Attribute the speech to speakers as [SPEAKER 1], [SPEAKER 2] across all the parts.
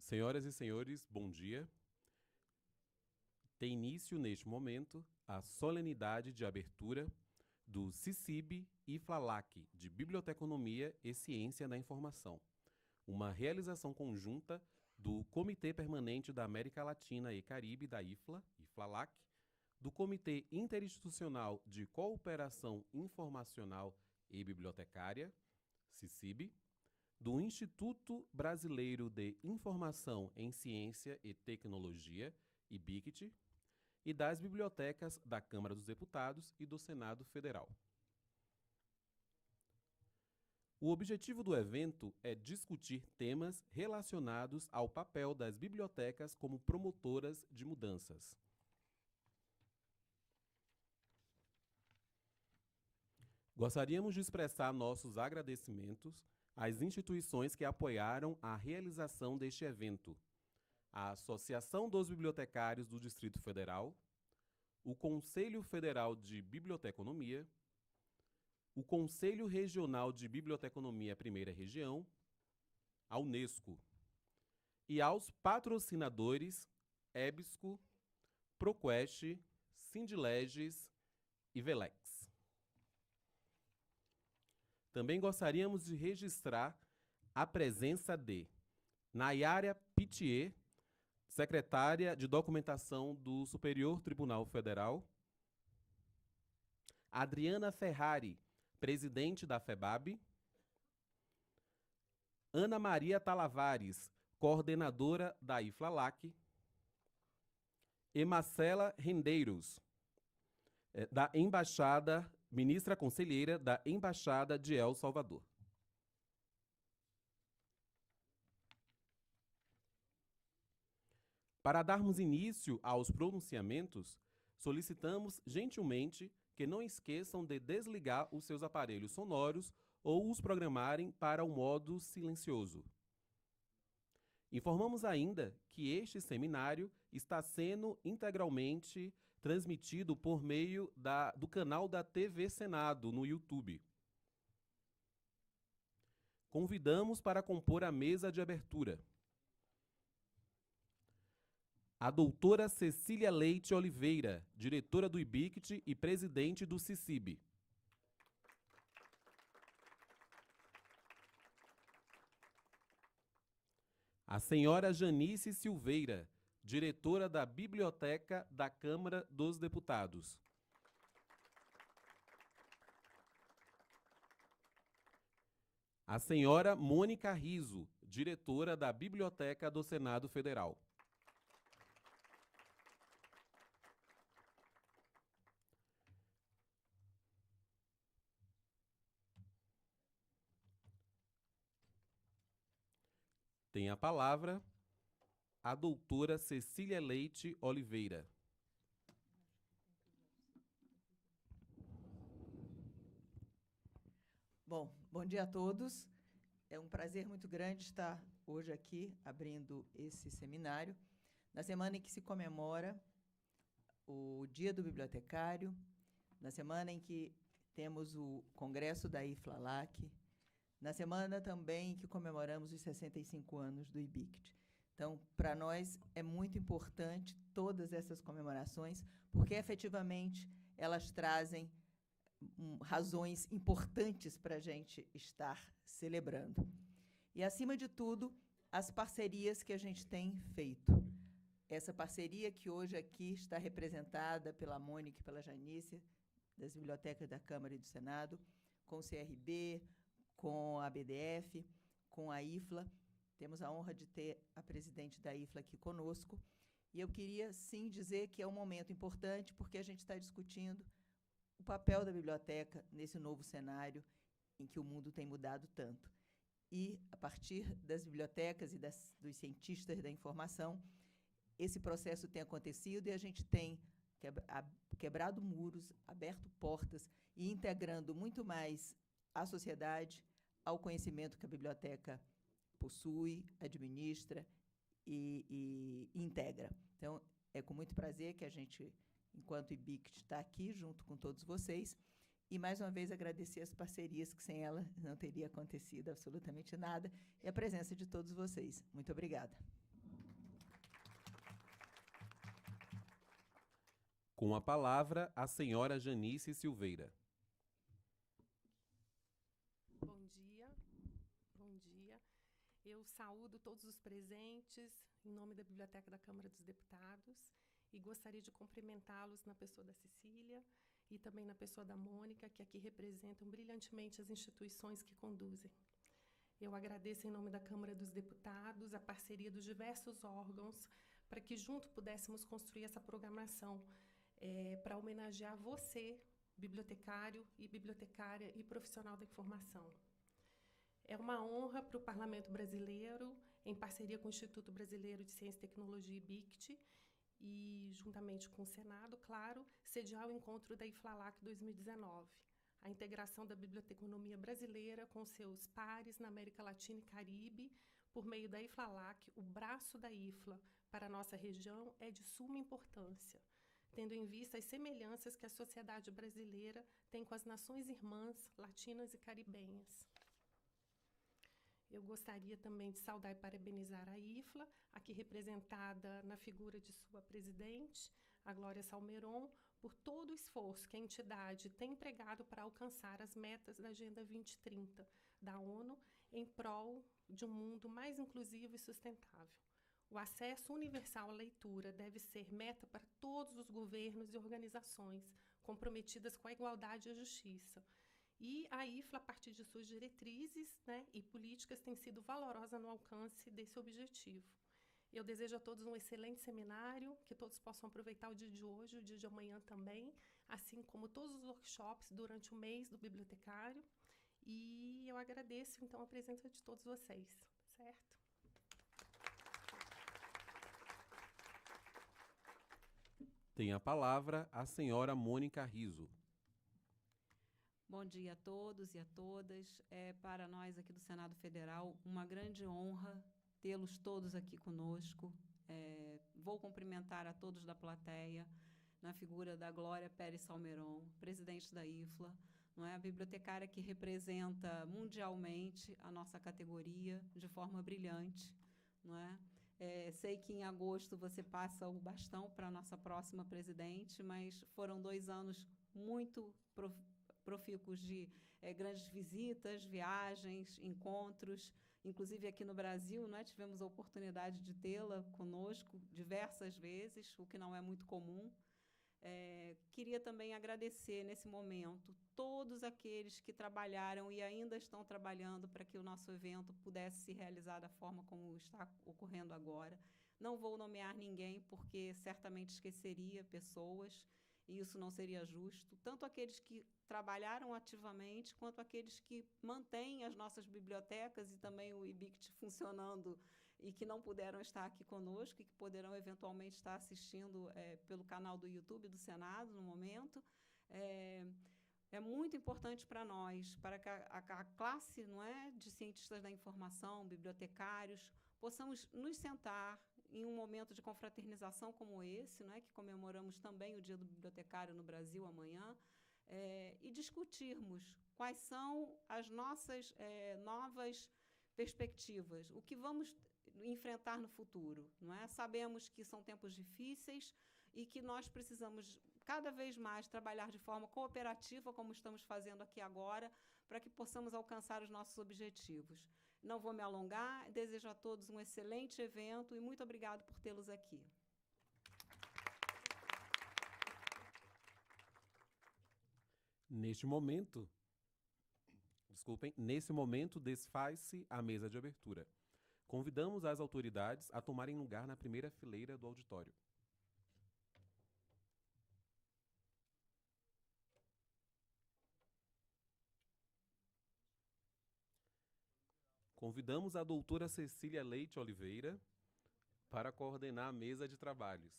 [SPEAKER 1] Senhoras e senhores, bom dia. Tem início, neste momento, a solenidade de abertura do CICIB e FLALAC, de Biblioteconomia e Ciência da Informação, uma realização conjunta do Comitê Permanente da América Latina e Caribe, da IFLA e FLALAC, do Comitê Interinstitucional de Cooperação Informacional e Bibliotecária, CICIB, do Instituto Brasileiro de Informação em Ciência e Tecnologia, IBICT, e das bibliotecas da Câmara dos Deputados e do Senado Federal. O objetivo do evento é discutir temas relacionados ao papel das bibliotecas como promotoras de mudanças. Gostaríamos de expressar nossos agradecimentos às instituições que apoiaram a realização deste evento: a Associação dos Bibliotecários do Distrito Federal, o Conselho Federal de Biblioteconomia, o Conselho Regional de Biblioteconomia Primeira Região, a Unesco, e aos patrocinadores EBSCO, ProQuest, Sindileges e Velex. Também gostaríamos de registrar a presença de Nayara Pittier, secretária de Documentação do Superior Tribunal Federal, Adriana Ferrari, presidente da FEBAB, Ana Maria Talavares, coordenadora da IFLALAC, e Marcela Rendeiros, da Embaixada, ministra conselheira da Embaixada de El Salvador. Para darmos início aos pronunciamentos, solicitamos gentilmente que não esqueçam de desligar os seus aparelhos sonoros ou os programarem para o modo silencioso. Informamos ainda que este seminário está sendo integralmente transmitido por meio do canal da TV Senado no YouTube. Convidamos para compor a mesa de abertura a doutora Cecília Leite Oliveira, diretora do IBICT e presidente do CICIB. A senhora Janice Silveira, diretora da Biblioteca da Câmara dos Deputados. A senhora Mônica Riso, diretora da Biblioteca do Senado Federal. Tem a palavra a doutora Cecília Leite Oliveira.
[SPEAKER 2] Bom dia a todos. É um prazer muito grande estar hoje aqui abrindo esse seminário, na semana em que se comemora o Dia do Bibliotecário, na semana em que temos o Congresso da IFLALAC, na semana também que comemoramos os 65 anos do IBICT. Então, para nós, é muito importante todas essas comemorações, porque, efetivamente, elas trazem razões importantes para a gente estar celebrando. E, acima de tudo, as parcerias que a gente tem feito. Essa parceria que hoje aqui está representada pela Mônica e pela Janice, das bibliotecas da Câmara e do Senado, com o CRB, com a BDF, com a IFLA. Temos a honra de ter a presidente da IFLA aqui conosco. E eu queria, sim, dizer que é um momento importante, porque a gente está discutindo o papel da biblioteca nesse novo cenário em que o mundo tem mudado tanto. E, a partir das bibliotecas e dos cientistas da informação, esse processo tem acontecido e a gente tem quebrado muros, aberto portas e integrando muito mais a sociedade ao conhecimento que a biblioteca possui, administra e integra. Então, é com muito prazer que a gente, enquanto IBICT, está aqui junto com todos vocês. E, mais uma vez, agradecer as parcerias, que sem ela não teria acontecido absolutamente nada, e a presença de todos vocês. Muito obrigada.
[SPEAKER 1] Com a palavra, a senhora Janice Silveira.
[SPEAKER 3] Bom dia, bom dia. Eu saúdo todos os presentes em nome da Biblioteca da Câmara dos Deputados e gostaria de cumprimentá-los na pessoa da Cecília e também na pessoa da Mônica, que aqui representam brilhantemente as instituições que conduzem. Eu agradeço em nome da Câmara dos Deputados a parceria dos diversos órgãos para que junto pudéssemos construir essa programação para homenagear você, bibliotecário e bibliotecária e profissional da informação. É uma honra para o Parlamento Brasileiro, em parceria com o Instituto Brasileiro de Ciência e Tecnologia, IBICT, e juntamente com o Senado, claro, sediar o encontro da IFLALAC 2019, a integração da biblioteconomia brasileira com seus pares na América Latina e Caribe, por meio da IFLALAC, o braço da IFLA para a nossa região é de suma importância, tendo em vista as semelhanças que a sociedade brasileira tem com as nações irmãs latinas e caribenhas. Eu gostaria também de saudar e parabenizar a IFLA, aqui representada na figura de sua presidente, a Glória Salmeron, por todo o esforço que a entidade tem empregado para alcançar as metas da Agenda 2030 da ONU em prol de um mundo mais inclusivo e sustentável. O acesso universal à leitura deve ser meta para todos os governos e organizações comprometidas com a igualdade e a justiça. E a IFLA, a partir de suas diretrizes, e políticas, tem sido valorosa no alcance desse objetivo. Eu desejo a todos um excelente seminário, que todos possam aproveitar o dia de hoje, o dia de amanhã também, assim como todos os workshops durante o mês do bibliotecário. E eu agradeço, então, a presença de todos vocês, certo?
[SPEAKER 1] Tem a palavra a senhora Mônica Riso.
[SPEAKER 4] Bom dia a todos e a todas. É para nós aqui do Senado Federal uma grande honra tê-los todos aqui conosco. Vou cumprimentar a todos da plateia, na figura da Glória Pérez Salmeron, presidente da IFLA, não é? A bibliotecária que representa mundialmente a nossa categoria de forma brilhante, não é? Sei que em agosto você passa o bastão para a nossa próxima presidente, mas foram 2 anos muito profícuos de grandes visitas, viagens, encontros, inclusive aqui no Brasil, tivemos a oportunidade de tê-la conosco diversas vezes, o que não é muito comum. Queria também agradecer, nesse momento, todos aqueles que trabalharam e ainda estão trabalhando para que o nosso evento pudesse se realizar da forma como está ocorrendo agora. Não vou nomear ninguém, porque certamente esqueceria pessoas, e isso não seria justo. Tanto aqueles que trabalharam ativamente, quanto aqueles que mantêm as nossas bibliotecas e também o IBICT funcionando e que não puderam estar aqui conosco e que poderão eventualmente estar assistindo pelo canal do YouTube do Senado no momento. É muito importante para nós, para que a classe de cientistas da informação, bibliotecários, possamos nos sentar em um momento de confraternização como esse, que comemoramos também o Dia do Bibliotecário no Brasil amanhã, e discutirmos quais são as nossas novas perspectivas, o que vamos enfrentar no futuro. Sabemos que são tempos difíceis e que nós precisamos cada vez mais trabalhar de forma cooperativa, como estamos fazendo aqui agora, para que possamos alcançar os nossos objetivos. Não vou me alongar, desejo a todos um excelente evento e muito obrigado por tê-los aqui.
[SPEAKER 1] Nesse momento, desfaz-se a mesa de abertura. Convidamos as autoridades a tomarem lugar na primeira fileira do auditório. Convidamos a doutora Cecília Leite Oliveira para coordenar a mesa de trabalhos.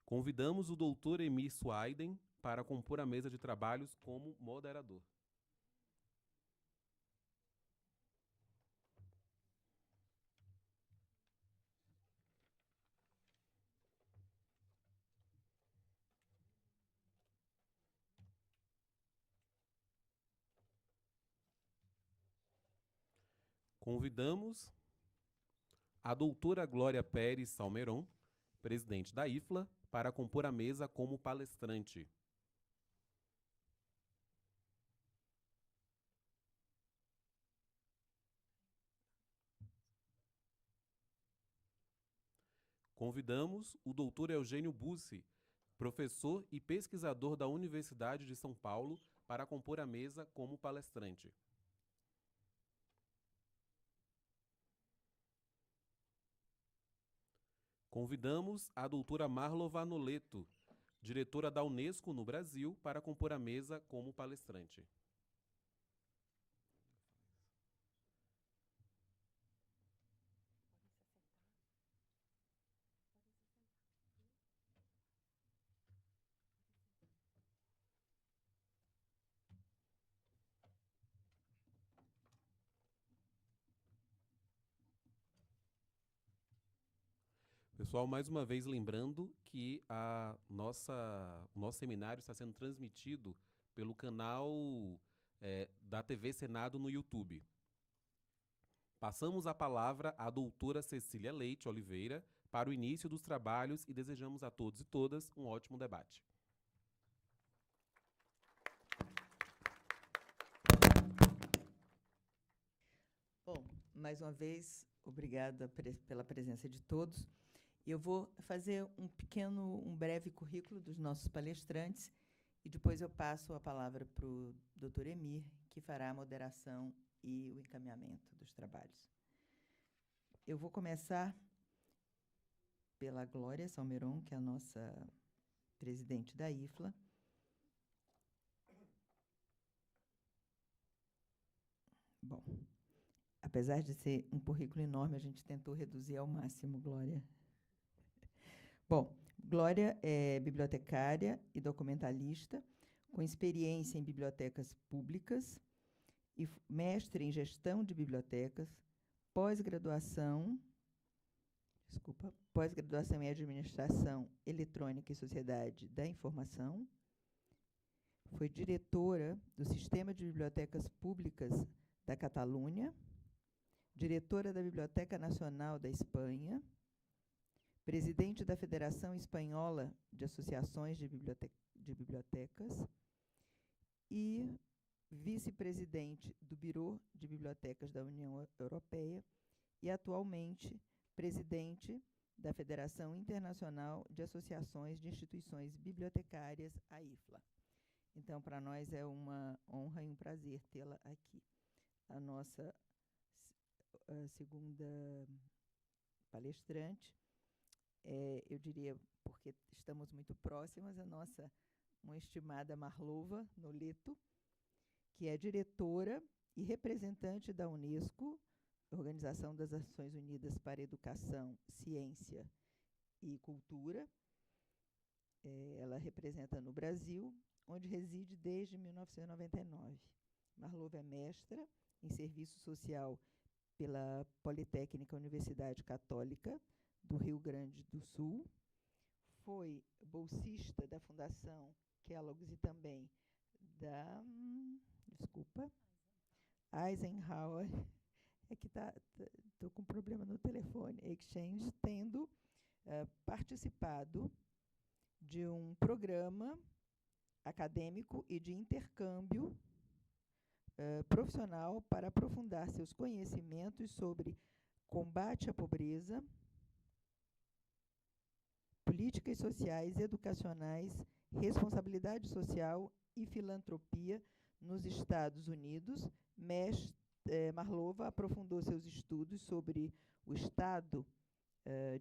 [SPEAKER 1] Convidamos o doutor Emir Suaiden para compor a mesa de trabalhos como moderador. Convidamos a doutora Glória Pérez Salmeron, presidente da IFLA, para compor a mesa como palestrante. Convidamos o doutor Eugênio Bussi, professor e pesquisador da Universidade de São Paulo, para compor a mesa como palestrante. Convidamos a doutora Marlova Noleto, diretora da Unesco no Brasil, para compor a mesa como palestrante. Pessoal, mais uma vez lembrando que o nosso seminário está sendo transmitido pelo canal da TV Senado no YouTube. Passamos a palavra à doutora Cecília Leite Oliveira para o início dos trabalhos e desejamos a todos e todas um ótimo debate.
[SPEAKER 2] Bom, mais uma vez, obrigada pela presença de todos. Eu vou fazer um breve currículo dos nossos palestrantes e depois eu passo a palavra para o Dr. Emir, que fará a moderação e o encaminhamento dos trabalhos. Eu vou começar pela Glória Salmeron, que é a nossa presidente da IFLA. Bom, apesar de ser um currículo enorme, a gente tentou reduzir ao máximo, Glória. Bom, Glória é bibliotecária e documentalista, com experiência em bibliotecas públicas e mestre em gestão de bibliotecas, pós-graduação em administração eletrônica e sociedade da informação. Foi diretora do Sistema de Bibliotecas Públicas da Catalunha, diretora da Biblioteca Nacional da Espanha, presidente da Federação Espanhola de Associações de Bibliotecas e vice-presidente do Bureau de Bibliotecas da União Europeia e, atualmente, presidente da Federação Internacional de Associações de Instituições Bibliotecárias, a IFLA. Então, para nós é uma honra e um prazer tê-la aqui. A nossa segunda palestrante, eu diria, porque estamos muito próximas, uma estimada Marlova Noleto, que é diretora e representante da Unesco, Organização das Nações Unidas para Educação, Ciência e Cultura. Ela representa no Brasil, onde reside desde 1999. Marlova é mestra em Serviço Social pela Politécnica Universidade Católica do Rio Grande do Sul. Foi bolsista da Fundação Kellogg's e também da Eisenhower, que estou com problema no telefone, Exchange, tendo participado de um programa acadêmico e de intercâmbio profissional para aprofundar seus conhecimentos sobre combate à pobreza, políticas sociais, educacionais, responsabilidade social e filantropia nos Estados Unidos. Marlova aprofundou seus estudos sobre o estado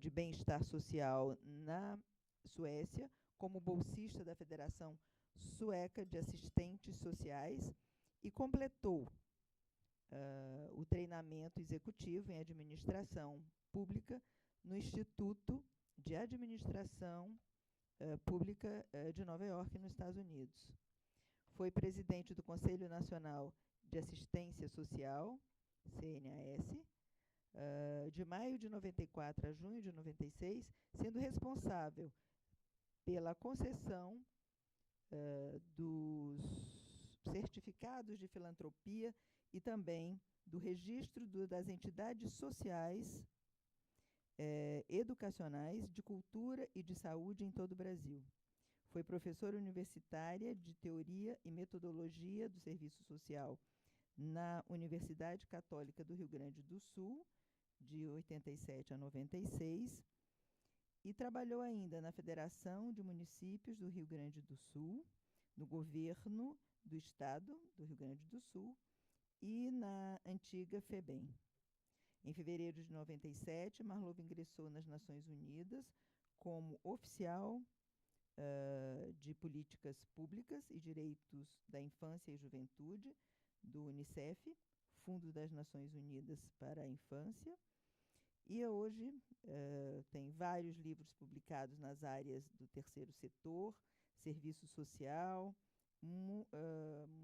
[SPEAKER 2] de bem-estar social na Suécia, como bolsista da Federação Sueca de Assistentes Sociais, e completou o treinamento executivo em administração pública no Instituto de Administração Pública de Nova York, nos Estados Unidos. Foi presidente do Conselho Nacional de Assistência Social, CNAS, de maio de 94 a junho de 96, sendo responsável pela concessão dos certificados de filantropia e também do registro das entidades sociais educacionais de cultura e de saúde em todo o Brasil. Foi professora universitária de Teoria e Metodologia do Serviço Social na Universidade Católica do Rio Grande do Sul, de 87 a 96, e trabalhou ainda na Federação de Municípios do Rio Grande do Sul, no Governo do Estado do Rio Grande do Sul e na antiga FEBEM. Em fevereiro de 97, Marlova ingressou nas Nações Unidas como oficial de Políticas Públicas e Direitos da Infância e Juventude do UNICEF, Fundo das Nações Unidas para a Infância, e hoje tem vários livros publicados nas áreas do terceiro setor, serviço social,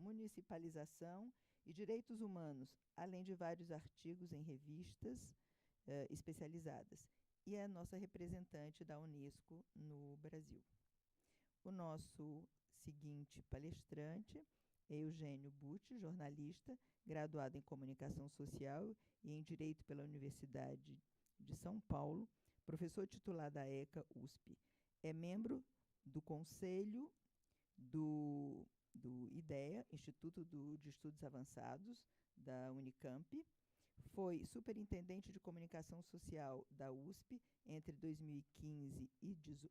[SPEAKER 2] municipalização e direitos humanos, além de vários artigos em revistas especializadas. E é a nossa representante da Unesco no Brasil. O nosso seguinte palestrante é Eugênio Butti, jornalista, graduado em Comunicação Social e em Direito pela Universidade de São Paulo, professor titular da ECA USP. É membro do Conselho do IDEA, Instituto de Estudos Avançados, da Unicamp. Foi superintendente de Comunicação Social da USP entre 2015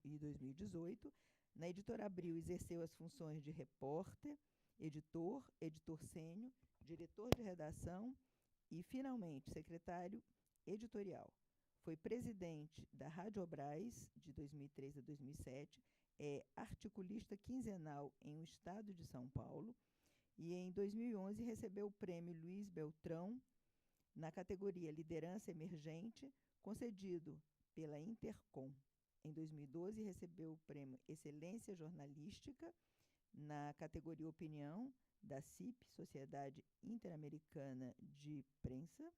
[SPEAKER 2] e 2018. Na Editora Abril, exerceu as funções de repórter, editor sênior, diretor de redação e, finalmente, secretário editorial. Foi presidente da Rádio Obrais, de 2003 a 2007, é articulista quinzenal em o Estado de São Paulo e, em 2011, recebeu o prêmio Luiz Beltrão na categoria Liderança Emergente, concedido pela Intercom. Em 2012, recebeu o prêmio Excelência Jornalística na categoria Opinião da CIP, Sociedade Interamericana de Prensa.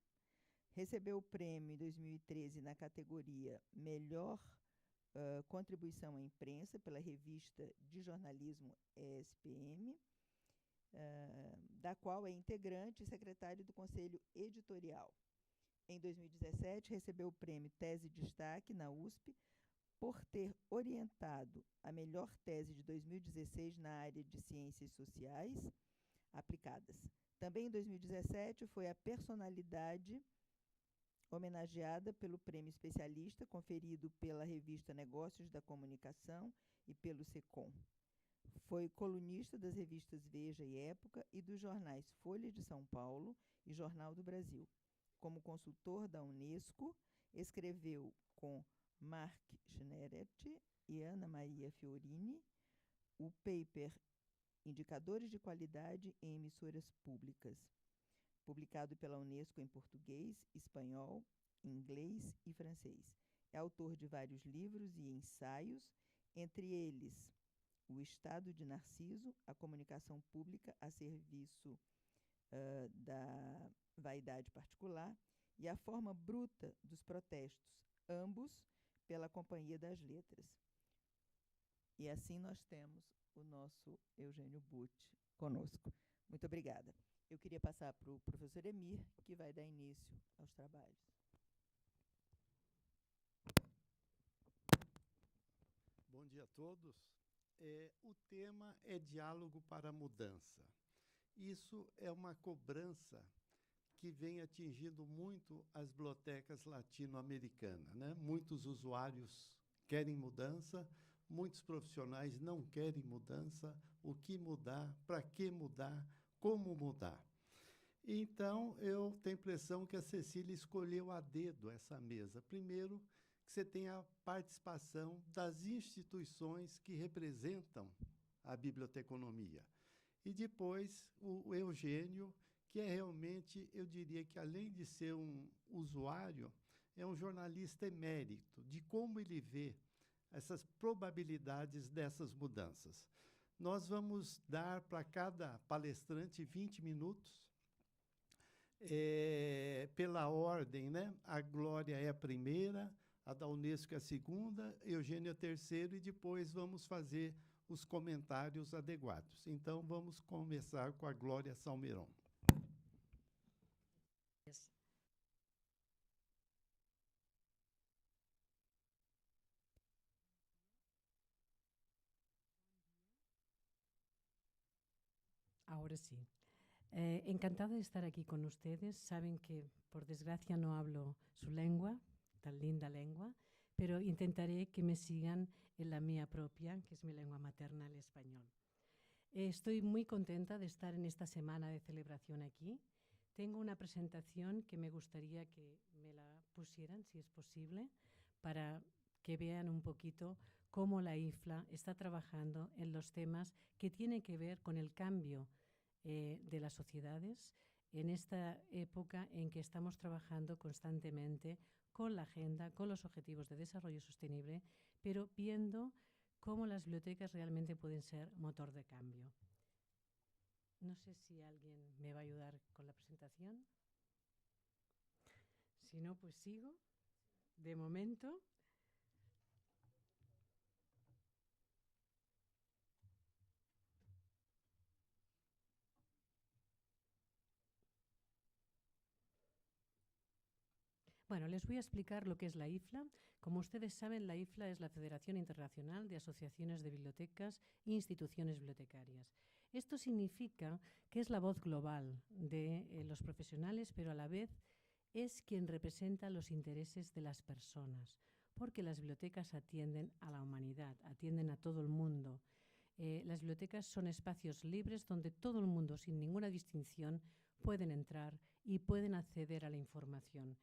[SPEAKER 2] Recebeu o prêmio em 2013 na categoria Melhor Contribuição à Imprensa pela Revista de Jornalismo ESPM, da qual é integrante e secretário do Conselho Editorial. Em 2017, recebeu o prêmio Tese de Destaque na USP por ter orientado a melhor tese de 2016 na área de Ciências Sociais aplicadas. Também em 2017, foi a personalidade homenageada pelo Prêmio Especialista, conferido pela revista Negócios da Comunicação e pelo SECOM. Foi colunista das revistas Veja e Época e dos jornais Folha de São Paulo e Jornal do Brasil. Como consultor da Unesco, escreveu com Mark Schneret e Ana Maria Fiorini o paper Indicadores de Qualidade em Emissoras Públicas, publicado pela Unesco em português, espanhol, inglês e francês. É autor de vários livros e ensaios, entre eles O Estado de Narciso, a comunicação pública a serviço da vaidade particular, e A Forma Bruta dos Protestos, ambos pela Companhia das Letras. E assim nós temos o nosso Eugênio Butti conosco. Muito obrigada. Eu queria passar para o professor Emir, que vai dar início aos trabalhos.
[SPEAKER 5] Bom dia a todos. O tema é diálogo para a mudança. Isso é uma cobrança que vem atingindo muito as bibliotecas latino-americanas, né? Muitos usuários querem mudança, muitos profissionais não querem mudança. O que mudar? Para que mudar? Como mudar? Então, eu tenho a impressão que a Cecília escolheu a dedo essa mesa. Primeiro, que você tem a participação das instituições que representam a biblioteconomia. E depois, o Eugênio, que é realmente, eu diria que, além de ser um usuário, é um jornalista emérito de como ele vê essas probabilidades dessas mudanças. Nós vamos dar para cada palestrante 20 minutos. Pela ordem, né? A Glória é a primeira, a da Unesco é a segunda, Eugênio é a terceira, e depois vamos fazer os comentários adequados. Então, vamos começar com a Glória Salmeron.
[SPEAKER 6] Ahora sí. Encantada de estar aquí con ustedes. Saben que, por desgracia, no hablo su lengua, tan linda lengua, pero intentaré que me sigan en la mía propia, que es mi lengua materna, el español. Estoy muy contenta de estar en esta semana de celebración aquí. Tengo una presentación que me gustaría que me la pusieran, si es posible, para que vean un poquito cómo la IFLA está trabajando en los temas que tienen que ver con el cambio de las sociedades en esta época en que estamos trabajando constantemente con la agenda, con los objetivos de desarrollo sostenible, pero viendo cómo las bibliotecas realmente pueden ser motor de cambio. No sé si alguien me va a ayudar con la presentación. Si no, pues sigo. De momento. Bueno, les voy a explicar lo que es la IFLA. Como ustedes saben, la IFLA es la Federación Internacional de Asociaciones de Bibliotecas e Instituciones Bibliotecarias. Esto significa que es la voz global de los profesionales, pero a la vez es quien representa los intereses de las personas, porque las bibliotecas atienden a la humanidad, atienden a todo el mundo. Las bibliotecas son espacios libres donde todo el mundo, sin ninguna distinción, pueden entrar y pueden acceder a la información.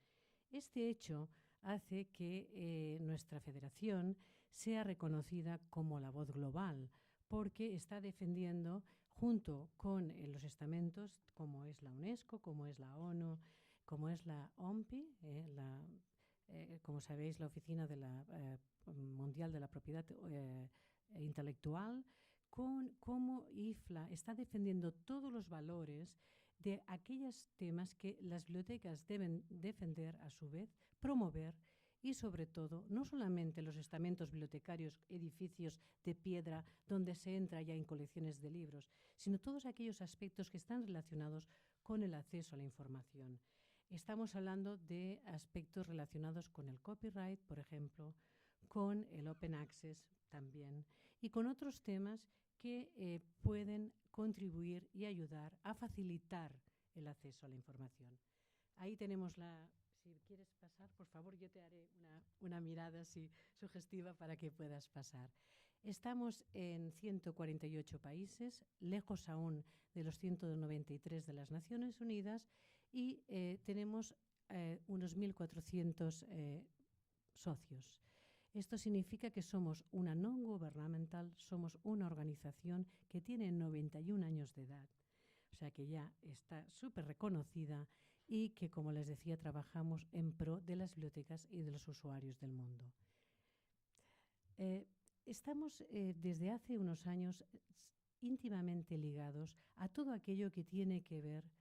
[SPEAKER 6] Este hecho hace que nuestra federación sea reconocida como la voz global, porque está defendiendo, junto con los estamentos como es la UNESCO, como es la ONU, como es la OMPI, como sabéis, la Oficina de la, Mundial de la Propiedad Intelectual, cómo IFLA está defendiendo todos los valores de aquellos temas que las bibliotecas deben defender a su vez, promover y sobre todo, no solamente los estamentos bibliotecarios, edificios de piedra donde se entra ya en colecciones de libros, sino todos aquellos aspectos que están relacionados con el acceso a la información. Estamos hablando de aspectos relacionados con el copyright, por ejemplo, con el open access también, y con otros temas que pueden contribuir y ayudar a facilitar el acceso a la información. Ahí tenemos la... Si quieres pasar, por favor, yo te haré una mirada así sugestiva para que puedas pasar. Estamos en 148 países, lejos aún de los 193 de las Naciones Unidas, y tenemos unos 1.400 socios. Esto significa que somos una non-governmental, somos una organización que tiene 91 años de edad, o sea que ya está súper reconocida y que, como les decía, trabajamos en pro de las bibliotecas y de los usuarios del mundo. Estamos desde hace unos años íntimamente ligados a todo aquello que tiene que ver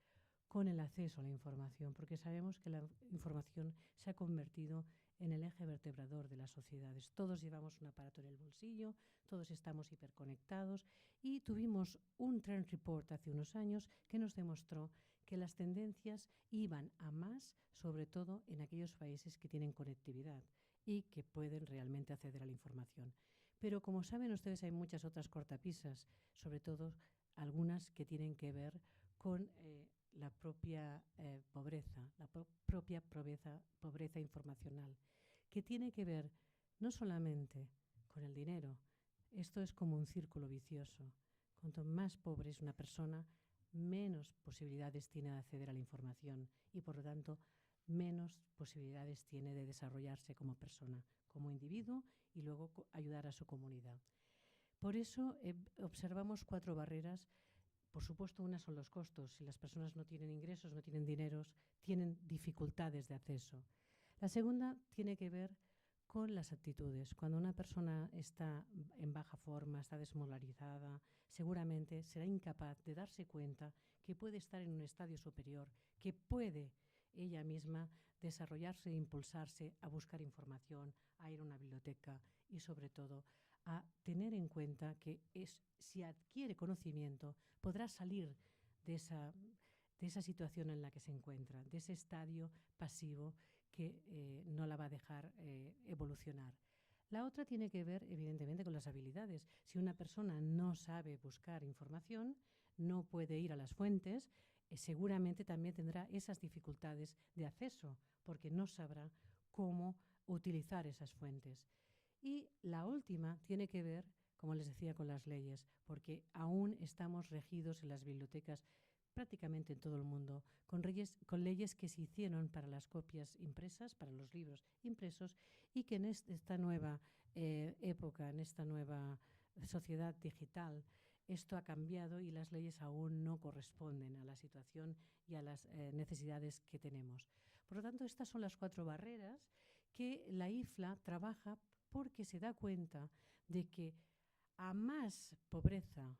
[SPEAKER 6] con el acceso a la información, porque sabemos que la información se ha convertido en el eje vertebrador de las sociedades. Todos llevamos un aparato en el bolsillo, todos estamos hiperconectados y tuvimos un Trend Report hace unos años que nos demostró que las tendencias iban a más, sobre todo en aquellos países que tienen conectividad y que pueden realmente acceder a la información. Pero como saben ustedes, hay muchas otras cortapisas, sobre todo algunas que tienen que ver con la propia pobreza, la propia pobreza informacional, que tiene que ver no solamente con el dinero. Esto es como un círculo vicioso. Cuanto más pobre es una persona, menos posibilidades tiene de acceder a la información y, por lo tanto, menos posibilidades tiene de desarrollarse como persona, como individuo y luego ayudar a su comunidad. Por eso observamos 4 barreras. Por supuesto, una son los costos. Si las personas no tienen ingresos, no tienen dineros, tienen dificultades de acceso. La segunda tiene que ver con las actitudes. Cuando una persona está en baja forma, está desmoralizada, seguramente será incapaz de darse cuenta que puede estar en un estadio superior, que puede ella misma desarrollarse e impulsarse a buscar información, a ir a una biblioteca y, sobre todo, a tener en cuenta que si adquiere conocimiento, podrá salir de esa situación en la que se encuentra, de ese estadio pasivo que no la va a dejar evolucionar. La otra tiene que ver, evidentemente, con las habilidades. Si una persona no sabe buscar información, no puede ir a las fuentes, seguramente también tendrá esas dificultades de acceso, porque no sabrá cómo utilizar esas fuentes. Y la última tiene que ver, como les decía, con las leyes, porque aún estamos regidos en las bibliotecas prácticamente en todo el mundo, con leyes que se hicieron para las copias impresas, para los libros impresos, y que en esta nueva época, en esta nueva sociedad digital, esto ha cambiado y las leyes aún no corresponden a la situación y a las necesidades que tenemos. Por lo tanto, estas son las 4 barreras que la IFLA trabaja porque se da cuenta de que a más pobreza,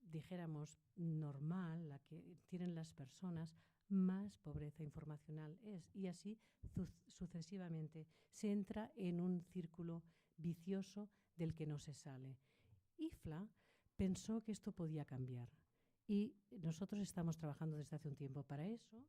[SPEAKER 6] dijéramos, normal, la que tienen las personas, más pobreza informacional es. Y así sucesivamente se entra en un círculo vicioso del que no se sale. IFLA pensó que esto podía cambiar y nosotros estamos trabajando desde hace un tiempo para eso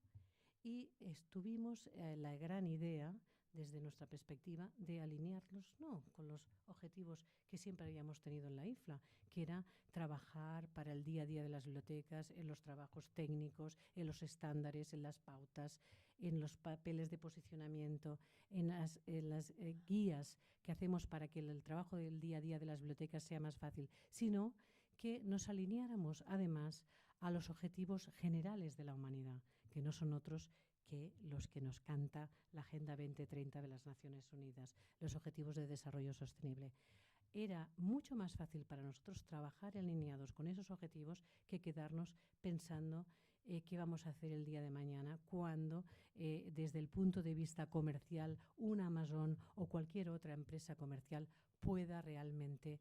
[SPEAKER 6] y tuvimos la gran idea, desde nuestra perspectiva, de alinearlos no con los objetivos que siempre habíamos tenido en la IFLA, que era trabajar para el día a día de las bibliotecas, en los trabajos técnicos, en los estándares, en las pautas, en los papeles de posicionamiento, en las guías que hacemos para que el trabajo del día a día de las bibliotecas sea más fácil, sino que nos alineáramos además a los objetivos generales de la humanidad, que no son otros que los que nos canta la Agenda 2030 de las Naciones Unidas, los Objetivos de Desarrollo Sostenible. Era mucho más fácil para nosotros trabajar alineados con esos objetivos que quedarnos pensando qué vamos a hacer el día de mañana cuando, desde el punto de vista comercial, un Amazon o cualquier otra empresa comercial pueda realmente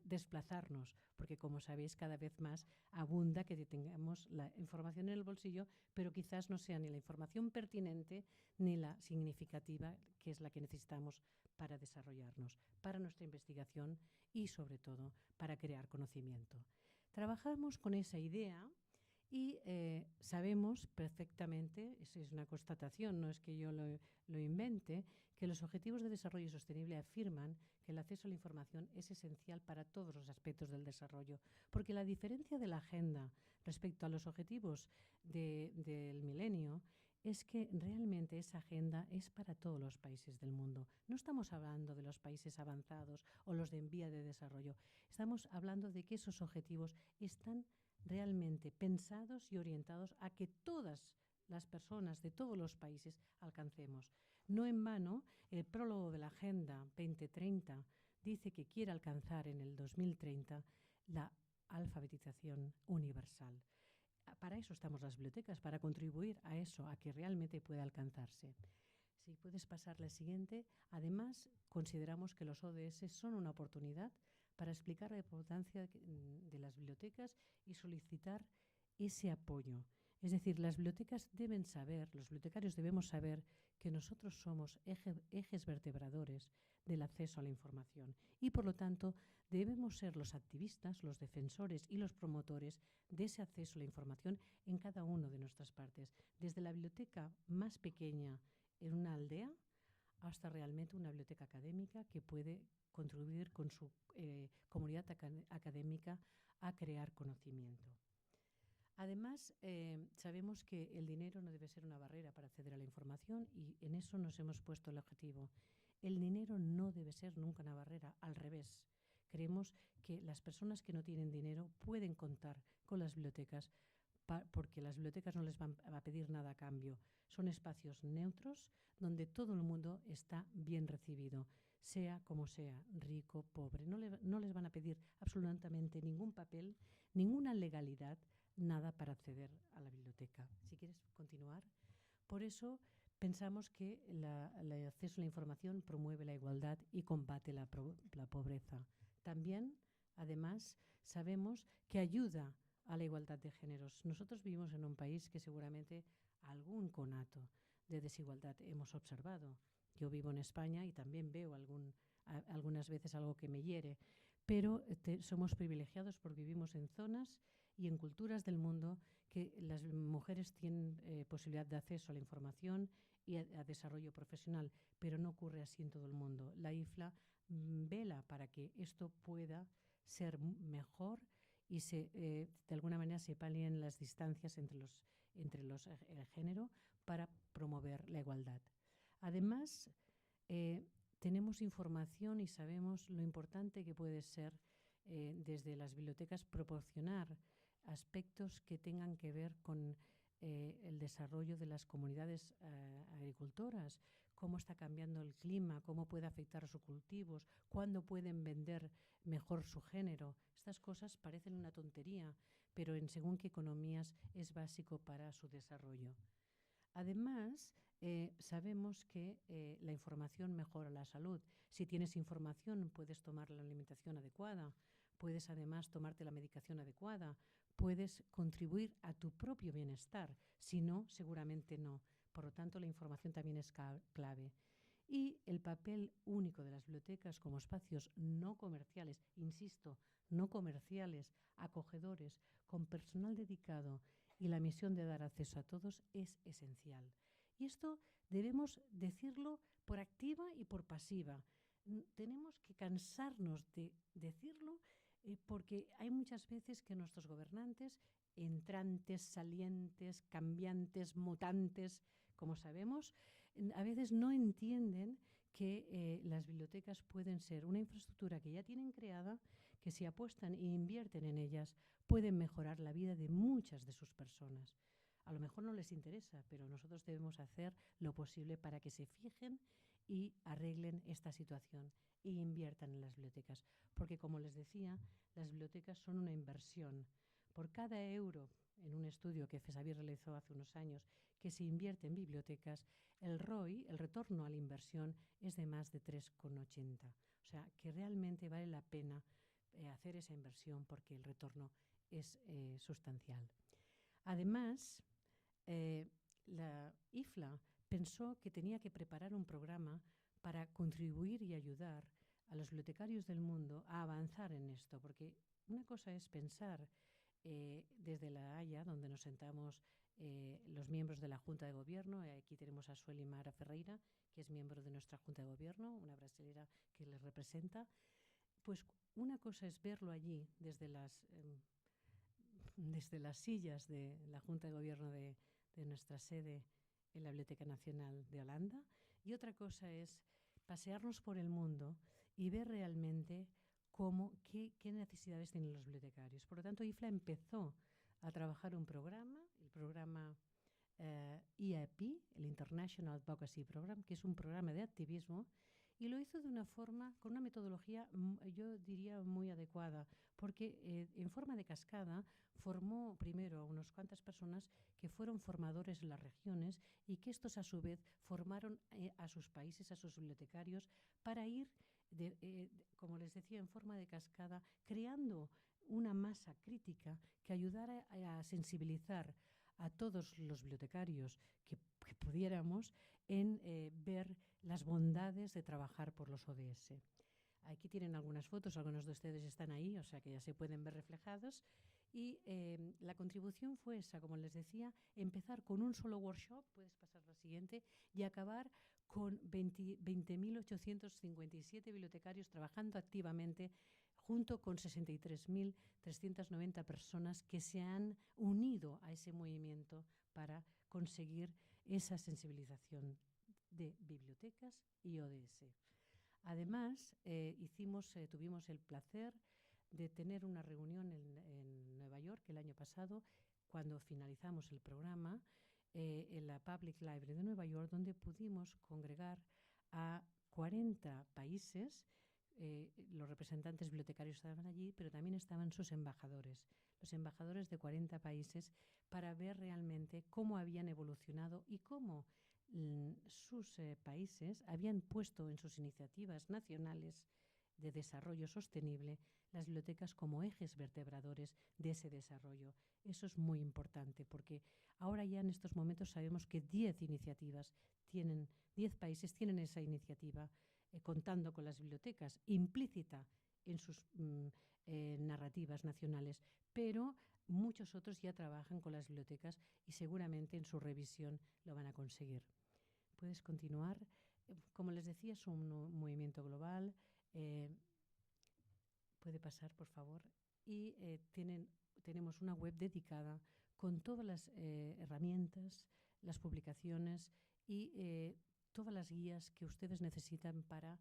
[SPEAKER 6] desplazarnos, porque como sabéis cada vez más abunda que tengamos la información en el bolsillo, pero quizás no sea ni la información pertinente ni la significativa, que es la que necesitamos para desarrollarnos, para nuestra investigación y sobre todo para crear conocimiento. Trabajamos con esa idea y sabemos perfectamente, esa es una constatación, no es que yo lo invente, que los Objetivos de Desarrollo Sostenible afirman que el acceso a la información es esencial para todos los aspectos del desarrollo, porque la diferencia de la agenda respecto a los objetivos del milenio es que realmente esa agenda es para todos los países del mundo. No estamos hablando de los países avanzados o los de en vía de desarrollo, estamos hablando de que esos objetivos están realmente pensados y orientados a que todas las personas de todos los países alcancemos. No en vano, el prólogo de la Agenda 2030 dice que quiere alcanzar en el 2030 la alfabetización universal. Para eso estamos las bibliotecas, para contribuir a eso, a que realmente pueda alcanzarse. Si puedes pasar la siguiente. Además, consideramos que los ODS son una oportunidad para explicar la importancia de las bibliotecas y solicitar ese apoyo. Es decir, las bibliotecas deben saber, los bibliotecarios debemos saber que nosotros somos ejes vertebradores del acceso a la información y, por lo tanto, debemos ser los activistas, los defensores y los promotores de ese acceso a la información en cada una de nuestras partes, desde la biblioteca más pequeña en una aldea hasta realmente una biblioteca académica que puede contribuir con su comunidad académica a crear conocimiento. Además, sabemos que el dinero no debe ser una barrera para acceder a la información y en eso nos hemos puesto el objetivo. El dinero no debe ser nunca una barrera, al revés. Creemos que las personas que no tienen dinero pueden contar con las bibliotecas porque las bibliotecas no les van a pedir nada a cambio. Son espacios neutros donde todo el mundo está bien recibido, sea como sea, rico, pobre. No les van a pedir absolutamente ningún papel, ninguna legalidad, nada para acceder a la biblioteca. Si quieres continuar. Por eso pensamos que el acceso a la información promueve la igualdad y combate la pobreza. También, además, sabemos que ayuda a la igualdad de géneros. Nosotros vivimos en un país que seguramente algún conato de desigualdad hemos observado. Yo vivo en España y también veo algunas veces algo que me hiere, pero somos privilegiados porque vivimos en zonas y en culturas del mundo que las mujeres tienen posibilidad de acceso a la información y a desarrollo profesional, pero no ocurre así en todo el mundo. La IFLA vela para que esto pueda ser mejor y de alguna manera se palien las distancias entre el género para promover la igualdad. Además, tenemos información y sabemos lo importante que puede ser desde las bibliotecas proporcionar aspectos que tengan que ver con el desarrollo de las comunidades agricultoras, cómo está cambiando el clima, cómo puede afectar a sus cultivos, cuándo pueden vender mejor su género. Estas cosas parecen una tontería, pero en según qué economías es básico para su desarrollo. Además, sabemos que la información mejora la salud. Si tienes información, puedes tomar la alimentación adecuada, puedes además tomarte la medicación adecuada, puedes contribuir a tu propio bienestar. Si no, seguramente no. Por lo tanto, la información también es clave. Y el papel único de las bibliotecas como espacios no comerciales, insisto, no comerciales, acogedores, con personal dedicado y la misión de dar acceso a todos es esencial. Y esto debemos decirlo por activa y por pasiva. Tenemos que cansarnos de decirlo porque hay muchas veces que nuestros gobernantes, entrantes, salientes, cambiantes, mutantes, como sabemos, a veces no entienden que las bibliotecas pueden ser una infraestructura que ya tienen creada, que si apuestan e invierten en ellas, pueden mejorar la vida de muchas de sus personas. A lo mejor no les interesa, pero nosotros debemos hacer lo posible para que se fijen y arreglen esta situación e inviertan en las bibliotecas. Porque, como les decía, las bibliotecas son una inversión. Por cada euro, en un estudio que FESAVIR realizó hace unos años, que se invierte en bibliotecas, el ROI, el retorno a la inversión, es de más de 3,80. O sea, que realmente vale la pena hacer esa inversión porque el retorno es sustancial. Además, la IFLA pensó que tenía que preparar un programa para contribuir y ayudar a los bibliotecarios del mundo a avanzar en esto, porque una cosa es pensar desde La Haya, donde nos sentamos los miembros de la Junta de Gobierno. Aquí tenemos a Sueli Mara Ferreira, que es miembro de nuestra Junta de Gobierno, una brasilera que les representa. Pues una cosa es verlo allí desde las sillas de la Junta de Gobierno de nuestra sede en la Biblioteca Nacional de Holanda, y otra cosa es pasearnos por el mundo y ver realmente qué necesidades tienen los bibliotecarios. Por lo tanto, IFLA empezó a trabajar un programa, el programa IAP, el International Advocacy Program, que es un programa de activismo, y lo hizo de una forma, con una metodología, yo diría, muy adecuada, porque en forma de cascada formó primero a unas cuantas personas que fueron formadores en las regiones y que estos a su vez formaron a sus países, a sus bibliotecarios, para ir, como les decía, en forma de cascada, creando una masa crítica que ayudara a sensibilizar a todos los bibliotecarios que pudiéramos en ver las bondades de trabajar por los ODS. Aquí tienen algunas fotos, algunos de ustedes están ahí, o sea que ya se pueden ver reflejados. Y la contribución fue esa, como les decía, empezar con un solo workshop, puedes pasar la siguiente, y acabar con 20.857 bibliotecarios trabajando activamente junto con 63.390 personas que se han unido a ese movimiento para conseguir esa sensibilización de bibliotecas y ODS. Además, tuvimos el placer de tener una reunión en Nueva York el año pasado, cuando finalizamos el programa, en la Public Library de Nueva York, donde pudimos congregar a 40 países. Los representantes bibliotecarios estaban allí, pero también estaban sus embajadores, los embajadores de 40 países, para ver realmente cómo habían evolucionado y cómo sus países habían puesto en sus iniciativas nacionales de desarrollo sostenible las bibliotecas como ejes vertebradores de ese desarrollo. Eso es muy importante, porque ahora ya en estos momentos sabemos que 10 países tienen esa iniciativa, contando con las bibliotecas, implícita en sus narrativas nacionales, pero muchos otros ya trabajan con las bibliotecas y seguramente en su revisión lo van a conseguir. Puedes continuar. Como les decía, es un movimiento global. Puede pasar, por favor. Y tenemos una web dedicada con todas las herramientas, las publicaciones y todas las guías que ustedes necesitan para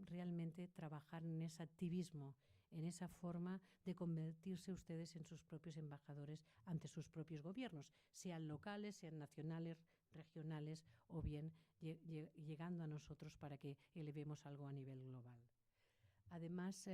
[SPEAKER 6] realmente trabajar en ese activismo, en esa forma de convertirse ustedes en sus propios embajadores ante sus propios gobiernos, sean locales, sean nacionales, regionales o bien llegando a nosotros para que elevemos algo a nivel global. Además,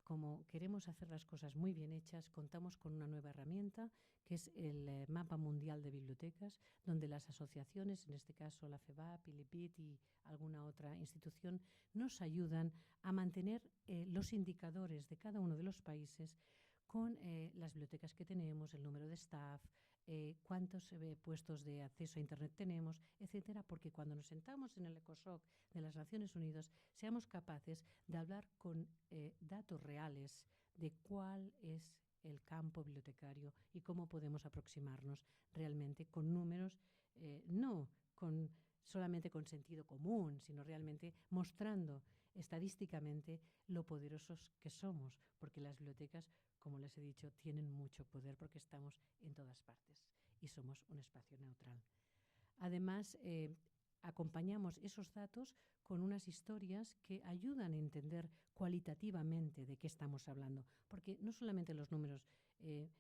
[SPEAKER 6] como queremos hacer las cosas muy bien hechas, contamos con una nueva herramienta que es el Mapa Mundial de Bibliotecas, donde las asociaciones, en este caso la FEBAP, ILIPIT y alguna otra institución, nos ayudan a mantener los indicadores de cada uno de los países con las bibliotecas que tenemos, el número de staff, cuántos puestos de acceso a Internet tenemos, etcétera, porque cuando nos sentamos en el ECOSOC de las Naciones Unidas, seamos capaces de hablar con datos reales de cuál es el campo bibliotecario y cómo podemos aproximarnos realmente con números, no solamente con sentido común, sino realmente mostrando estadísticamente lo poderosos que somos, porque las bibliotecas, como les he dicho, tienen mucho poder porque estamos en todas partes y somos un espacio neutral. Además, acompañamos esos datos con unas historias que ayudan a entender cualitativamente de qué estamos hablando, porque no solamente los números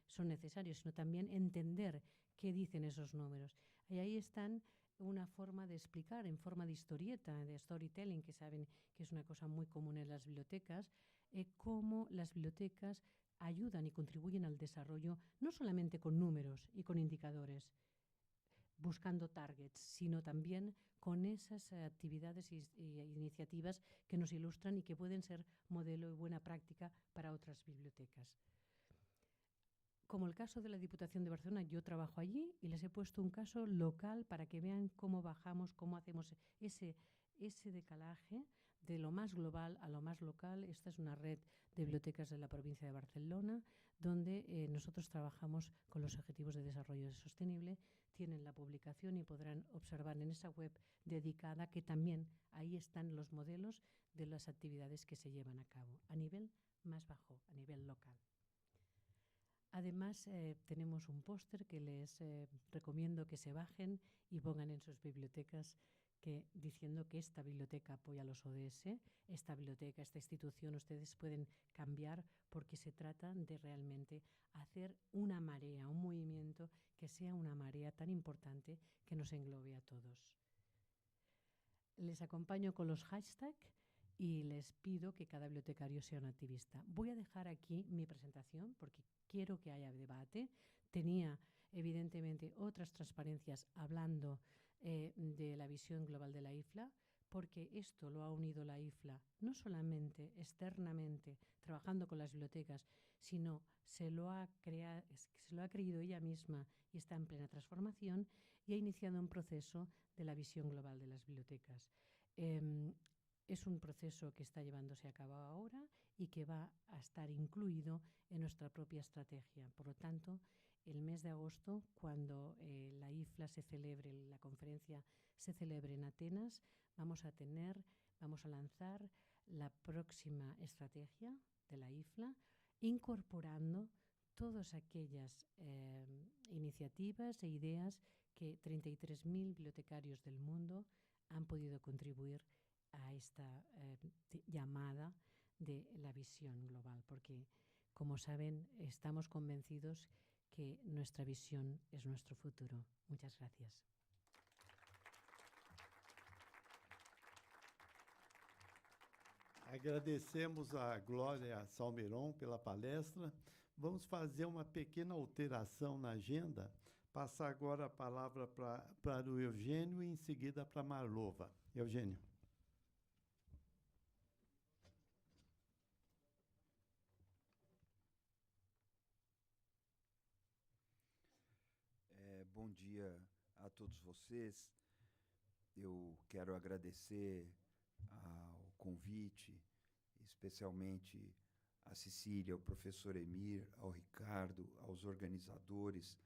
[SPEAKER 6] son necesarios, sino también entender qué dicen esos números. Y ahí están una forma de explicar en forma de historieta, de storytelling, que saben que es una cosa muy común en las bibliotecas, cómo las bibliotecas ayudan y contribuyen al desarrollo no solamente con números y con indicadores, buscando targets, sino también con esas actividades y iniciativas que nos ilustran y que pueden ser modelo y buena práctica para otras bibliotecas. Como el caso de la Diputación de Barcelona, yo trabajo allí y les he puesto un caso local para que vean cómo bajamos, cómo hacemos ese decalaje de lo más global a lo más local. Esta es una red de bibliotecas de la provincia de Barcelona, donde nosotros trabajamos con los Objetivos de Desarrollo Sostenible. Tienen la publicación y podrán observar en esa web dedicada que también ahí están los modelos de las actividades que se llevan a cabo a nivel más bajo, a nivel local. Además, tenemos un póster que les recomiendo que se bajen y pongan en sus bibliotecas diciendo que esta biblioteca apoya a los ODS, esta biblioteca, esta institución, ustedes pueden cambiar porque se trata de realmente hacer una marea, un movimiento que sea una marea tan importante que nos englobe a todos. Les acompaño con los hashtags y les pido que cada bibliotecario sea un activista. Voy a dejar aquí mi presentación porque quiero que haya debate. Tenía, evidentemente, otras transparencias hablando de la visión global de la IFLA, porque esto lo ha unido la IFLA no solamente externamente, trabajando con las bibliotecas, sino se lo ha creído ella misma y está en plena transformación y ha iniciado un proceso de la visión global de las bibliotecas. Es un proceso que está llevándose a cabo ahora y que va a estar incluido en nuestra propia estrategia. Por lo tanto, el mes de agosto, cuando la IFLA se celebre, la conferencia se celebre en Atenas, vamos a lanzar la próxima estrategia de la IFLA, incorporando todas aquellas iniciativas e ideas que 33.000 bibliotecarios del mundo han podido contribuir a esta llamada de la visión global, porque, como saben, estamos convencidos que nuestra visión es nuestro futuro. Muchas gracias.
[SPEAKER 5] Agradecemos a Glória Salmeron pela palestra. Vamos fazer uma pequena alteração na agenda. Passar agora a palavra para o Eugênio e, em seguida, para a Marlova. Eugênio.
[SPEAKER 7] Bom dia a todos vocês. Eu quero agradecer ao convite, especialmente a Cecília, ao professor Emir, ao Ricardo, aos organizadores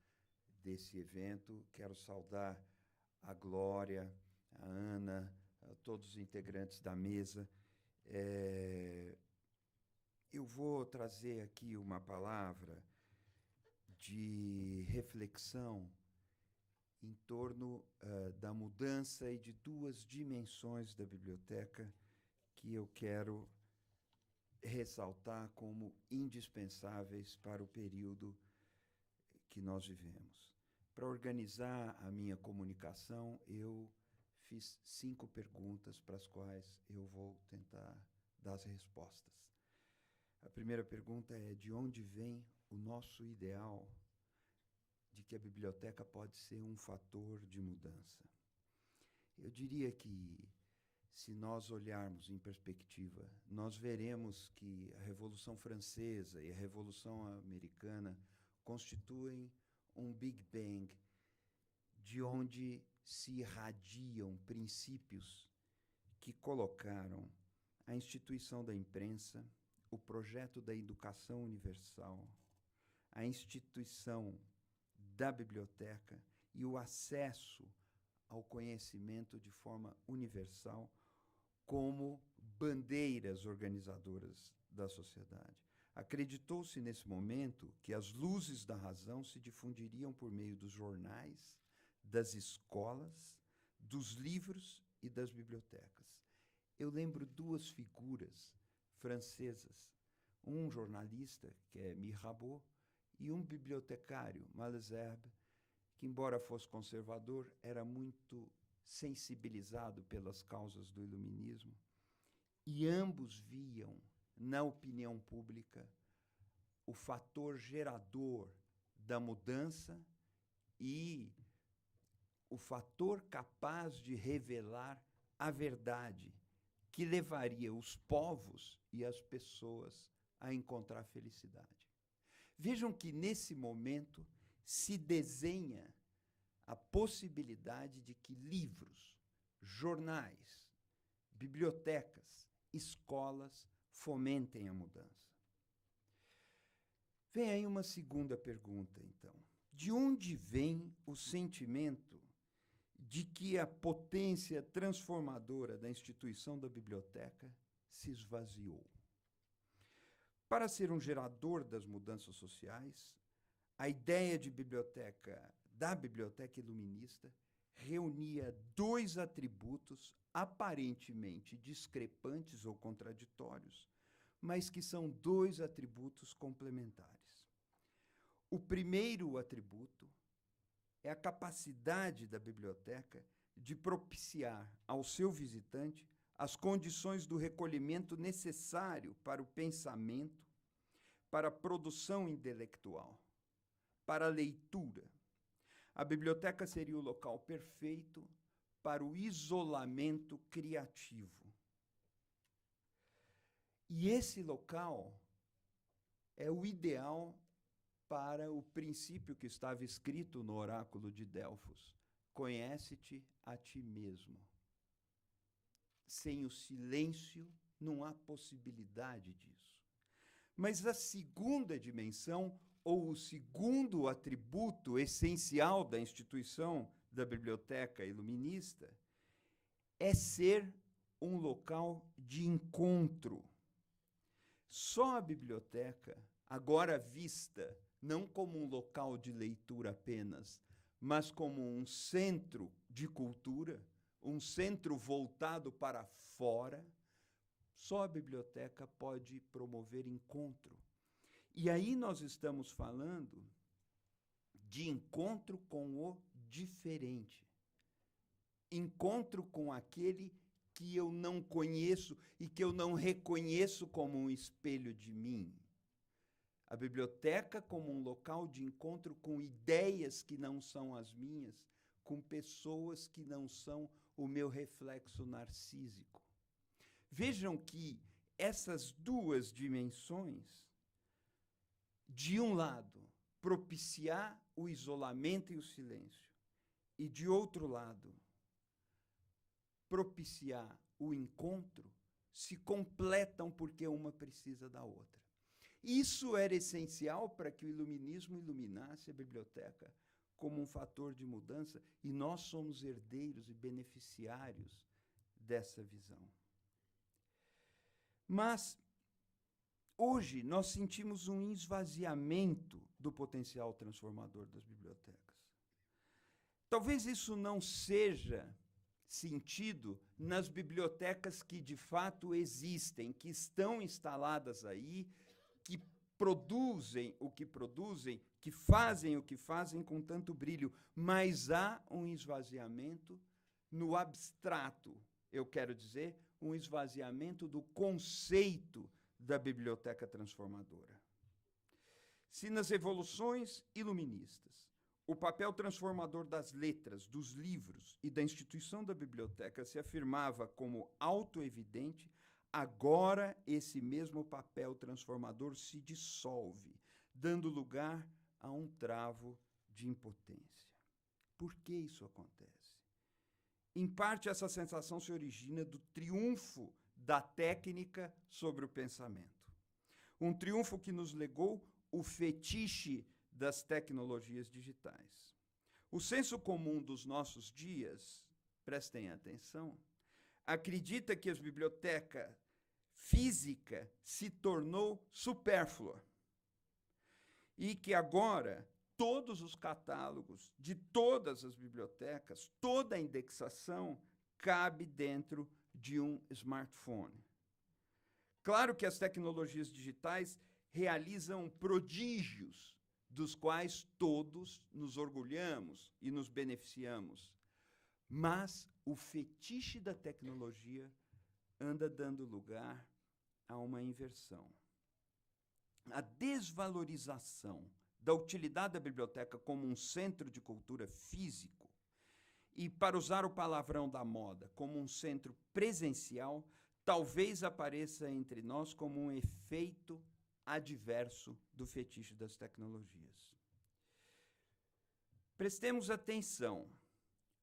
[SPEAKER 7] desse evento. Quero saudar a Glória, a Ana, a todos os integrantes da mesa. eu vou trazer aqui uma palavra de reflexão em torno da mudança e de duas dimensões da biblioteca que eu quero ressaltar como indispensáveis para o período que nós vivemos. Para organizar a minha comunicação, eu fiz 5 perguntas para as quais eu vou tentar dar as respostas. A primeira pergunta é: de onde vem o nosso ideal de que a biblioteca pode ser um fator de mudança? Eu diria que, se nós olharmos em perspectiva, nós veremos que a Revolução Francesa e a Revolução Americana constituem um Big Bang, de onde se irradiam princípios que colocaram a instituição da imprensa, o projeto da educação universal, a instituição da biblioteca e o acesso ao conhecimento de forma universal como bandeiras organizadoras da sociedade. Acreditou-se nesse momento que as luzes da razão se difundiriam por meio dos jornais, das escolas, dos livros e das bibliotecas. Eu lembro 2 figuras francesas, um jornalista, que é Mirabeau, e um bibliotecário, Malesherbes, que, embora fosse conservador, era muito sensibilizado pelas causas do iluminismo, e ambos viam na opinião pública o fator gerador da mudança e o fator capaz de revelar a verdade que levaria os povos e as pessoas a encontrar felicidade. Vejam que, nesse momento, se desenha a possibilidade de que livros, jornais, bibliotecas, escolas fomentem a mudança. Vem aí uma segunda pergunta, então. De onde vem o sentimento de que a potência transformadora da instituição da biblioteca se esvaziou? Para ser um gerador das mudanças sociais, a ideia de da biblioteca iluminista reunia 2 atributos aparentemente discrepantes ou contraditórios, mas que são 2 atributos complementares. O primeiro atributo é a capacidade da biblioteca de propiciar ao seu visitante as condições do recolhimento necessário para o pensamento, para a produção intelectual, para a leitura. A biblioteca seria o local perfeito para o isolamento criativo. E esse local é o ideal para o princípio que estava escrito no oráculo de Delfos: conhece-te a ti mesmo. Sem o silêncio, não há possibilidade disso. Mas a segunda dimensão, ou o segundo atributo essencial da instituição da biblioteca iluminista, é ser um local de encontro. Só a biblioteca, agora vista não como um local de leitura apenas, mas como um centro de cultura, um centro voltado para fora, só a biblioteca pode promover encontro. E aí nós estamos falando de encontro com o diferente. Encontro com aquele que eu não conheço e que eu não reconheço como um espelho de mim. A biblioteca como um local de encontro com ideias que não são as minhas, com pessoas que não são o meu reflexo narcísico. Vejam que essas 2 dimensões, de um lado, propiciar o isolamento e o silêncio, e, de outro lado, propiciar o encontro, se completam porque uma precisa da outra. Isso era essencial para que o iluminismo iluminasse a biblioteca como um fator de mudança, e nós somos herdeiros e beneficiários dessa visão. Mas hoje nós sentimos um esvaziamento do potencial transformador das bibliotecas. Talvez isso não seja sentido nas bibliotecas que de fato existem, que estão instaladas aí, que produzem o que produzem, que fazem o que fazem com tanto brilho, mas há um esvaziamento no abstrato, eu quero dizer, um esvaziamento do conceito da biblioteca transformadora. Se nas revoluções iluministas o papel transformador das letras, dos livros e da instituição da biblioteca se afirmava como autoevidente, agora esse mesmo papel transformador se dissolve, dando lugar a um travo de impotência. Por que isso acontece? Em parte, essa sensação se origina do triunfo da técnica sobre o pensamento. Um triunfo que nos legou o fetiche das tecnologias digitais. O senso comum dos nossos dias, prestem atenção, acredita que a biblioteca física se tornou supérflua e que agora todos os catálogos de todas as bibliotecas, toda a indexação cabe dentro de um smartphone. Claro que as tecnologias digitais realizam prodígios dos quais todos nos orgulhamos e nos beneficiamos. Mas o fetiche da tecnologia anda dando lugar a uma inversão. A desvalorização da utilidade da biblioteca como um centro de cultura físico e, para usar o palavrão da moda, como um centro presencial, talvez apareça entre nós como um efeito adverso do fetiche das tecnologias. Prestemos atenção,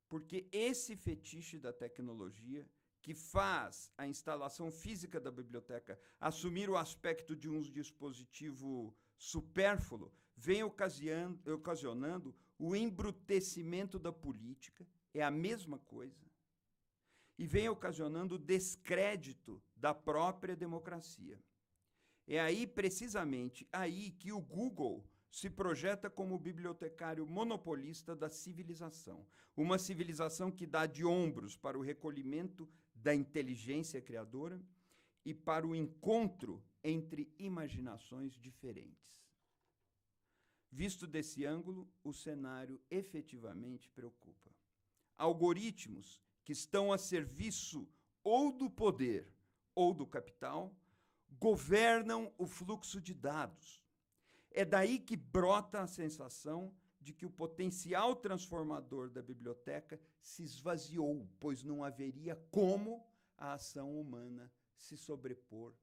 [SPEAKER 7] porque esse fetiche da tecnologia, que faz a instalação física da biblioteca assumir o aspecto de um dispositivo supérfluo, vem ocasionando o embrutecimento da política, é a mesma coisa, e vem ocasionando o descrédito da própria democracia. É aí, precisamente, aí que o Google se projeta como o bibliotecário monopolista da civilização. Uma civilização que dá de ombros para o recolhimento da inteligência criadora e para o encontro entre imaginações diferentes. Visto desse ângulo, o cenário efetivamente preocupa. Algoritmos que estão a serviço ou do poder ou do capital governam o fluxo de dados. É daí que brota a sensação de que o potencial transformador da biblioteca se esvaziou, pois não haveria como a ação humana se sobrepor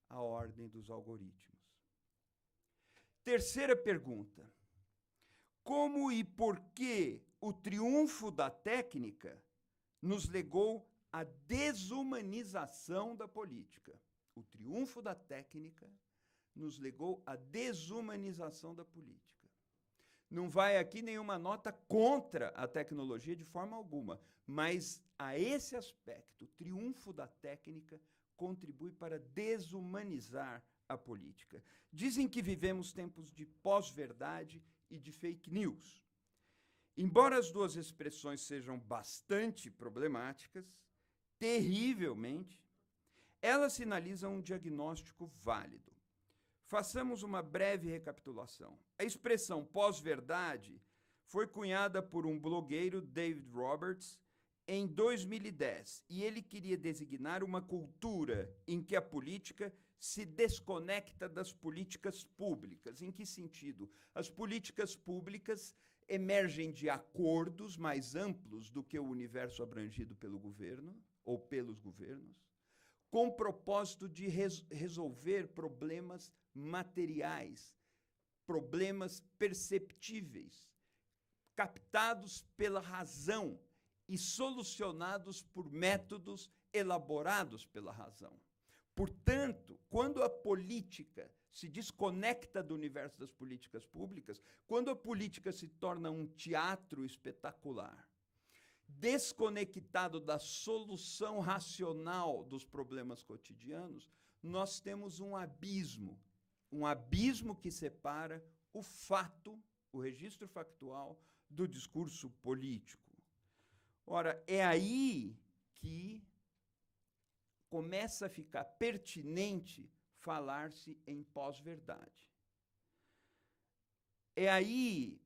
[SPEAKER 7] à ordem dos algoritmos. Terceira pergunta: como e por que o triunfo da técnica nos legou à desumanização da política? O triunfo da técnica nos legou à desumanização da política. Não vai aqui nenhuma nota contra a tecnologia de forma alguma, mas a esse aspecto, o triunfo da técnica contribui para desumanizar a política. Dizem que vivemos tempos de pós-verdade e de fake news. Embora as duas expressões sejam bastante problemáticas, terrivelmente, elas sinalizam um diagnóstico válido. Façamos uma breve recapitulação. A expressão pós-verdade foi cunhada por um blogueiro, David Roberts, em 2010, e ele queria designar uma cultura em que a política se desconecta das políticas públicas. Em que sentido? As políticas públicas emergem de acordos mais amplos do que o universo abrangido pelo governo, ou pelos governos, com o propósito de resolver problemas materiais, problemas perceptíveis, captados pela razão e solucionados por métodos elaborados pela razão. Portanto, quando a política se desconecta do universo das políticas públicas, quando a política se torna um teatro espetacular, desconectado da solução racional dos problemas cotidianos, nós temos um abismo que separa o fato, o registro factual, do discurso político. Ora, é aí que começa a ficar pertinente falar-se em pós-verdade. É aí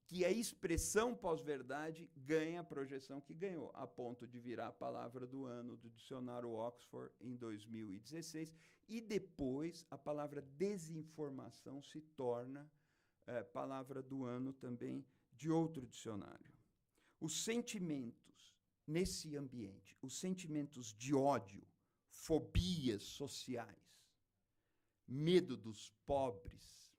[SPEAKER 7] que a expressão pós-verdade ganha a projeção que ganhou, a ponto de virar a palavra do ano do dicionário Oxford em 2016, e depois a palavra desinformação se torna palavra do ano também de outro dicionário. Os sentimentos nesse ambiente, os sentimentos de ódio, fobias sociais, medo dos pobres,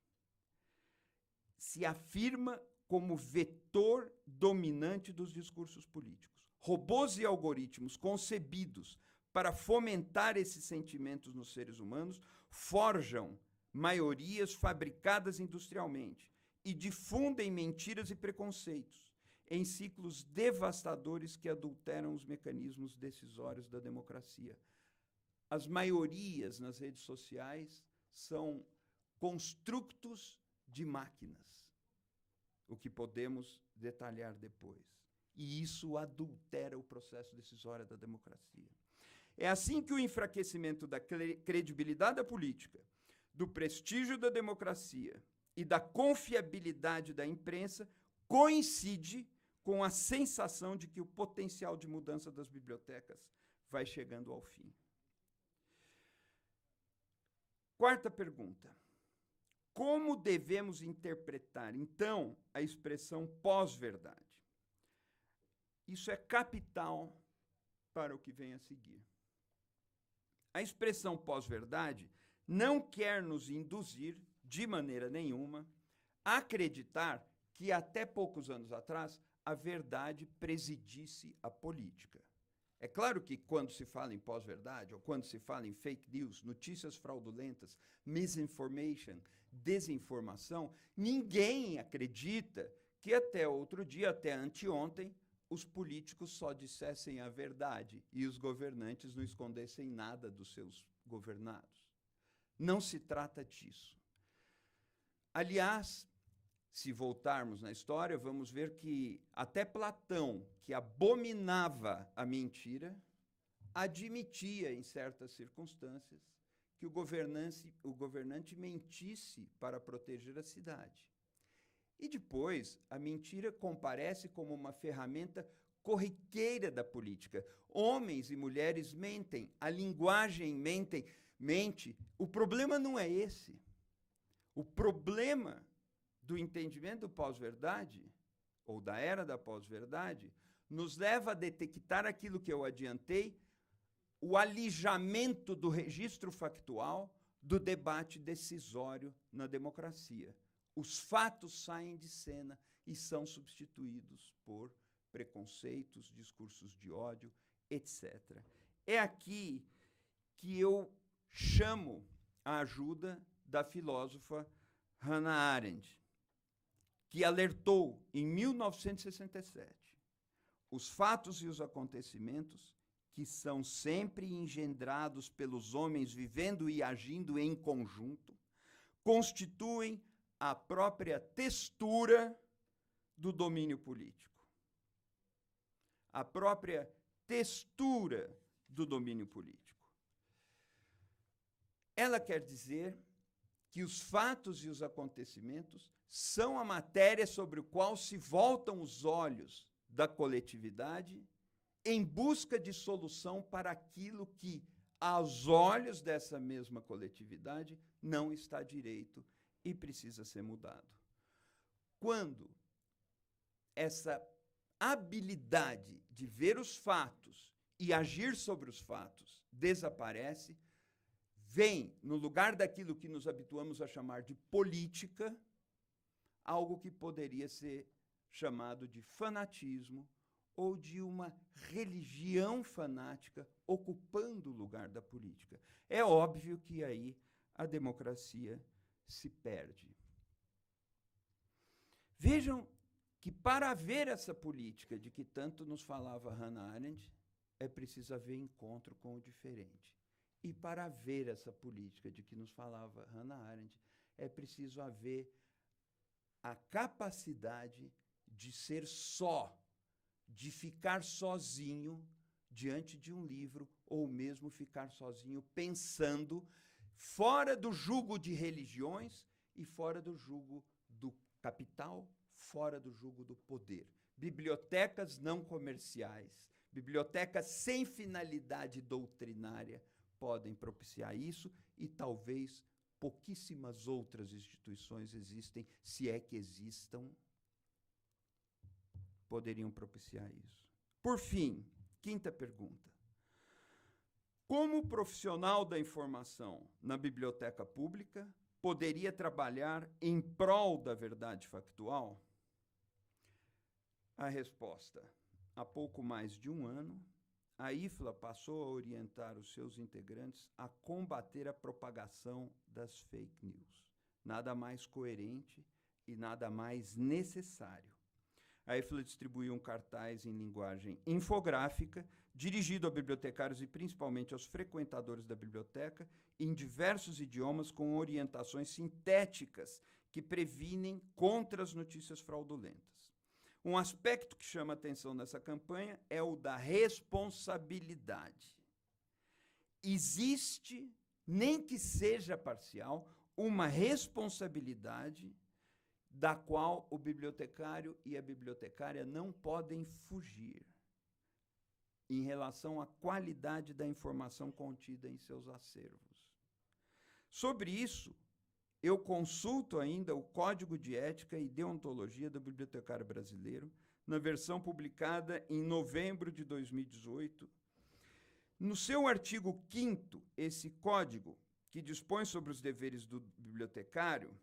[SPEAKER 7] se afirma como vetor dominante dos discursos políticos. Robôs e algoritmos concebidos para fomentar esses sentimentos nos seres humanos forjam maiorias fabricadas industrialmente e difundem mentiras e preconceitos em ciclos devastadores que adulteram os mecanismos decisórios da democracia. As maiorias nas redes sociais são construtos de máquinas, o que podemos detalhar depois. E isso adultera o processo decisório da democracia. É assim que o enfraquecimento da credibilidade da política, do prestígio da democracia e da confiabilidade da imprensa coincide com a sensação de que o potencial de mudança das bibliotecas vai chegando ao fim. Quarta pergunta. Como devemos interpretar, então, a expressão pós-verdade? Isso é capital para o que vem a seguir. A expressão pós-verdade não quer nos induzir, de maneira nenhuma, a acreditar que, até poucos anos atrás, a verdade presidisse a política. É claro que, quando se fala em pós-verdade, ou quando se fala em fake news, notícias fraudulentas, misinformation, desinformação, ninguém acredita que até outro dia, até anteontem, os políticos só dissessem a verdade e os governantes não escondessem nada dos seus governados. Não se trata disso. Aliás, se voltarmos na história, vamos ver que até Platão, que abominava a mentira, admitia, em certas circunstâncias, que o governante mentisse para proteger a cidade. E depois, a mentira comparece como uma ferramenta corriqueira da política. Homens e mulheres mentem, a linguagem mente. O problema não é esse. O problema do entendimento do pós-verdade, ou da era da pós-verdade, nos leva a detectar aquilo que eu adiantei, o alijamento do registro factual do debate decisório na democracia. Os fatos saem de cena e são substituídos por preconceitos, discursos de ódio, etc. É aqui que eu chamo a ajuda da filósofa Hannah Arendt, que alertou em 1967 os fatos e os acontecimentos que são sempre engendrados pelos homens vivendo e agindo em conjunto, constituem a própria textura do domínio político. A própria textura do domínio político. Ela quer dizer que os fatos e os acontecimentos são a matéria sobre a qual se voltam os olhos da coletividade em busca de solução para aquilo que, aos olhos dessa mesma coletividade, não está direito e precisa ser mudado. Quando essa habilidade de ver os fatos e agir sobre os fatos desaparece, vem, no lugar daquilo que nos habituamos a chamar de política, algo que poderia ser chamado de fanatismo ou de uma religião fanática ocupando o lugar da política. É óbvio que aí a democracia se perde. Vejam que para haver essa política de que tanto nos falava Hannah Arendt, é preciso haver encontro com o diferente. E para haver essa política de que nos falava Hannah Arendt, é preciso haver a capacidade de ser só, de ficar sozinho diante de um livro, ou mesmo ficar sozinho pensando fora do jugo de religiões e fora do jugo do capital, fora do jugo do poder. Bibliotecas não comerciais, bibliotecas sem finalidade doutrinária podem propiciar isso, e talvez pouquíssimas outras instituições existem, se é que existam, poderiam propiciar isso. Por fim, quinta pergunta. Como profissional da informação na biblioteca pública poderia trabalhar em prol da verdade factual? A resposta: há pouco mais de um ano, a IFLA passou a orientar os seus integrantes a combater a propagação das fake news. Nada mais coerente e nada mais necessário. A IFLA distribuiu um cartaz em linguagem infográfica, dirigido a bibliotecários e principalmente aos frequentadores da biblioteca, em diversos idiomas, com orientações sintéticas que previnem contra as notícias fraudulentas. Um aspecto que chama a atenção nessa campanha é o da responsabilidade. Existe, nem que seja parcial, uma responsabilidade da qual o bibliotecário e a bibliotecária não podem fugir em relação à qualidade da informação contida em seus acervos. Sobre isso, eu consulto ainda o Código de Ética e Deontologia do Bibliotecário Brasileiro, na versão publicada em novembro de 2018. No seu artigo 5º, esse código, que dispõe sobre os deveres do bibliotecário,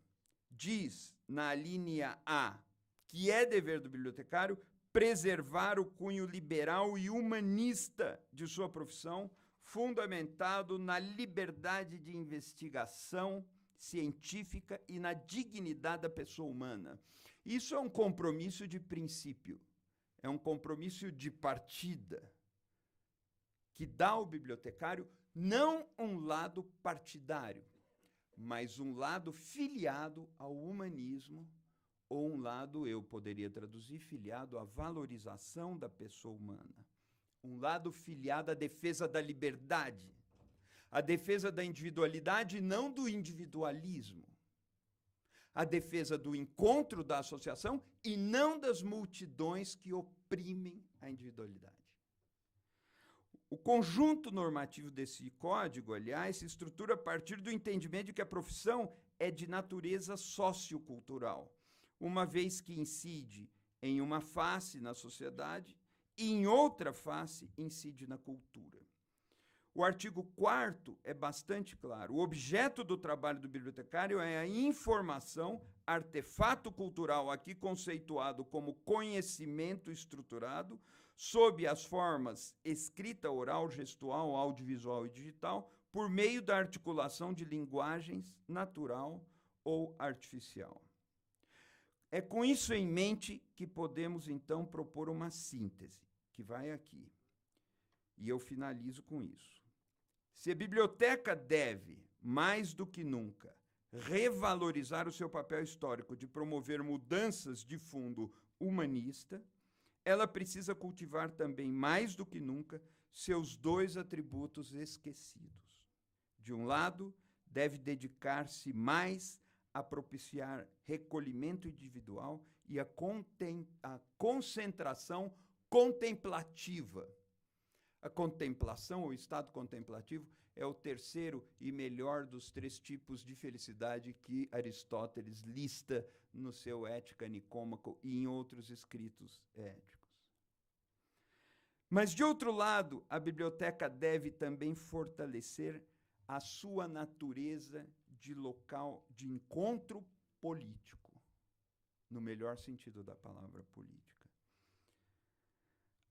[SPEAKER 7] diz, na linha A, que é dever do bibliotecário preservar o cunho liberal e humanista de sua profissão, fundamentado na liberdade de investigação científica e na dignidade da pessoa humana. Isso é um compromisso de princípio, é um compromisso de partida, que dá ao bibliotecário não um lado partidário, mas um lado filiado ao humanismo, ou um lado, eu poderia traduzir, filiado à valorização da pessoa humana. Um lado filiado à defesa da liberdade, a defesa da individualidade, não do individualismo. A defesa do encontro da associação e não das multidões que oprimem a individualidade. O conjunto normativo desse código, aliás, se estrutura a partir do entendimento de que a profissão é de natureza sociocultural, uma vez que incide em uma face na sociedade e em outra face incide na cultura. O artigo 4º é bastante claro. O objeto do trabalho do bibliotecário é a informação, artefato cultural aqui conceituado como conhecimento estruturado, sob as formas escrita, oral, gestual, audiovisual e digital, por meio da articulação de linguagens natural ou artificial. É com isso em mente que podemos, então, propor uma síntese, que vai aqui. E eu finalizo com isso. Se a biblioteca deve, mais do que nunca, revalorizar o seu papel histórico de promover mudanças de fundo humanista, ela precisa cultivar também, mais do que nunca, seus dois atributos esquecidos. De um lado, deve dedicar-se mais a propiciar recolhimento individual e a concentração contemplativa. A contemplação, ou estado contemplativo, é o terceiro e melhor dos 3 tipos de felicidade que Aristóteles lista no seu Ética Nicômaco e em outros escritos éticos. Mas, de outro lado, a biblioteca deve também fortalecer a sua natureza de local de encontro político, no melhor sentido da palavra política.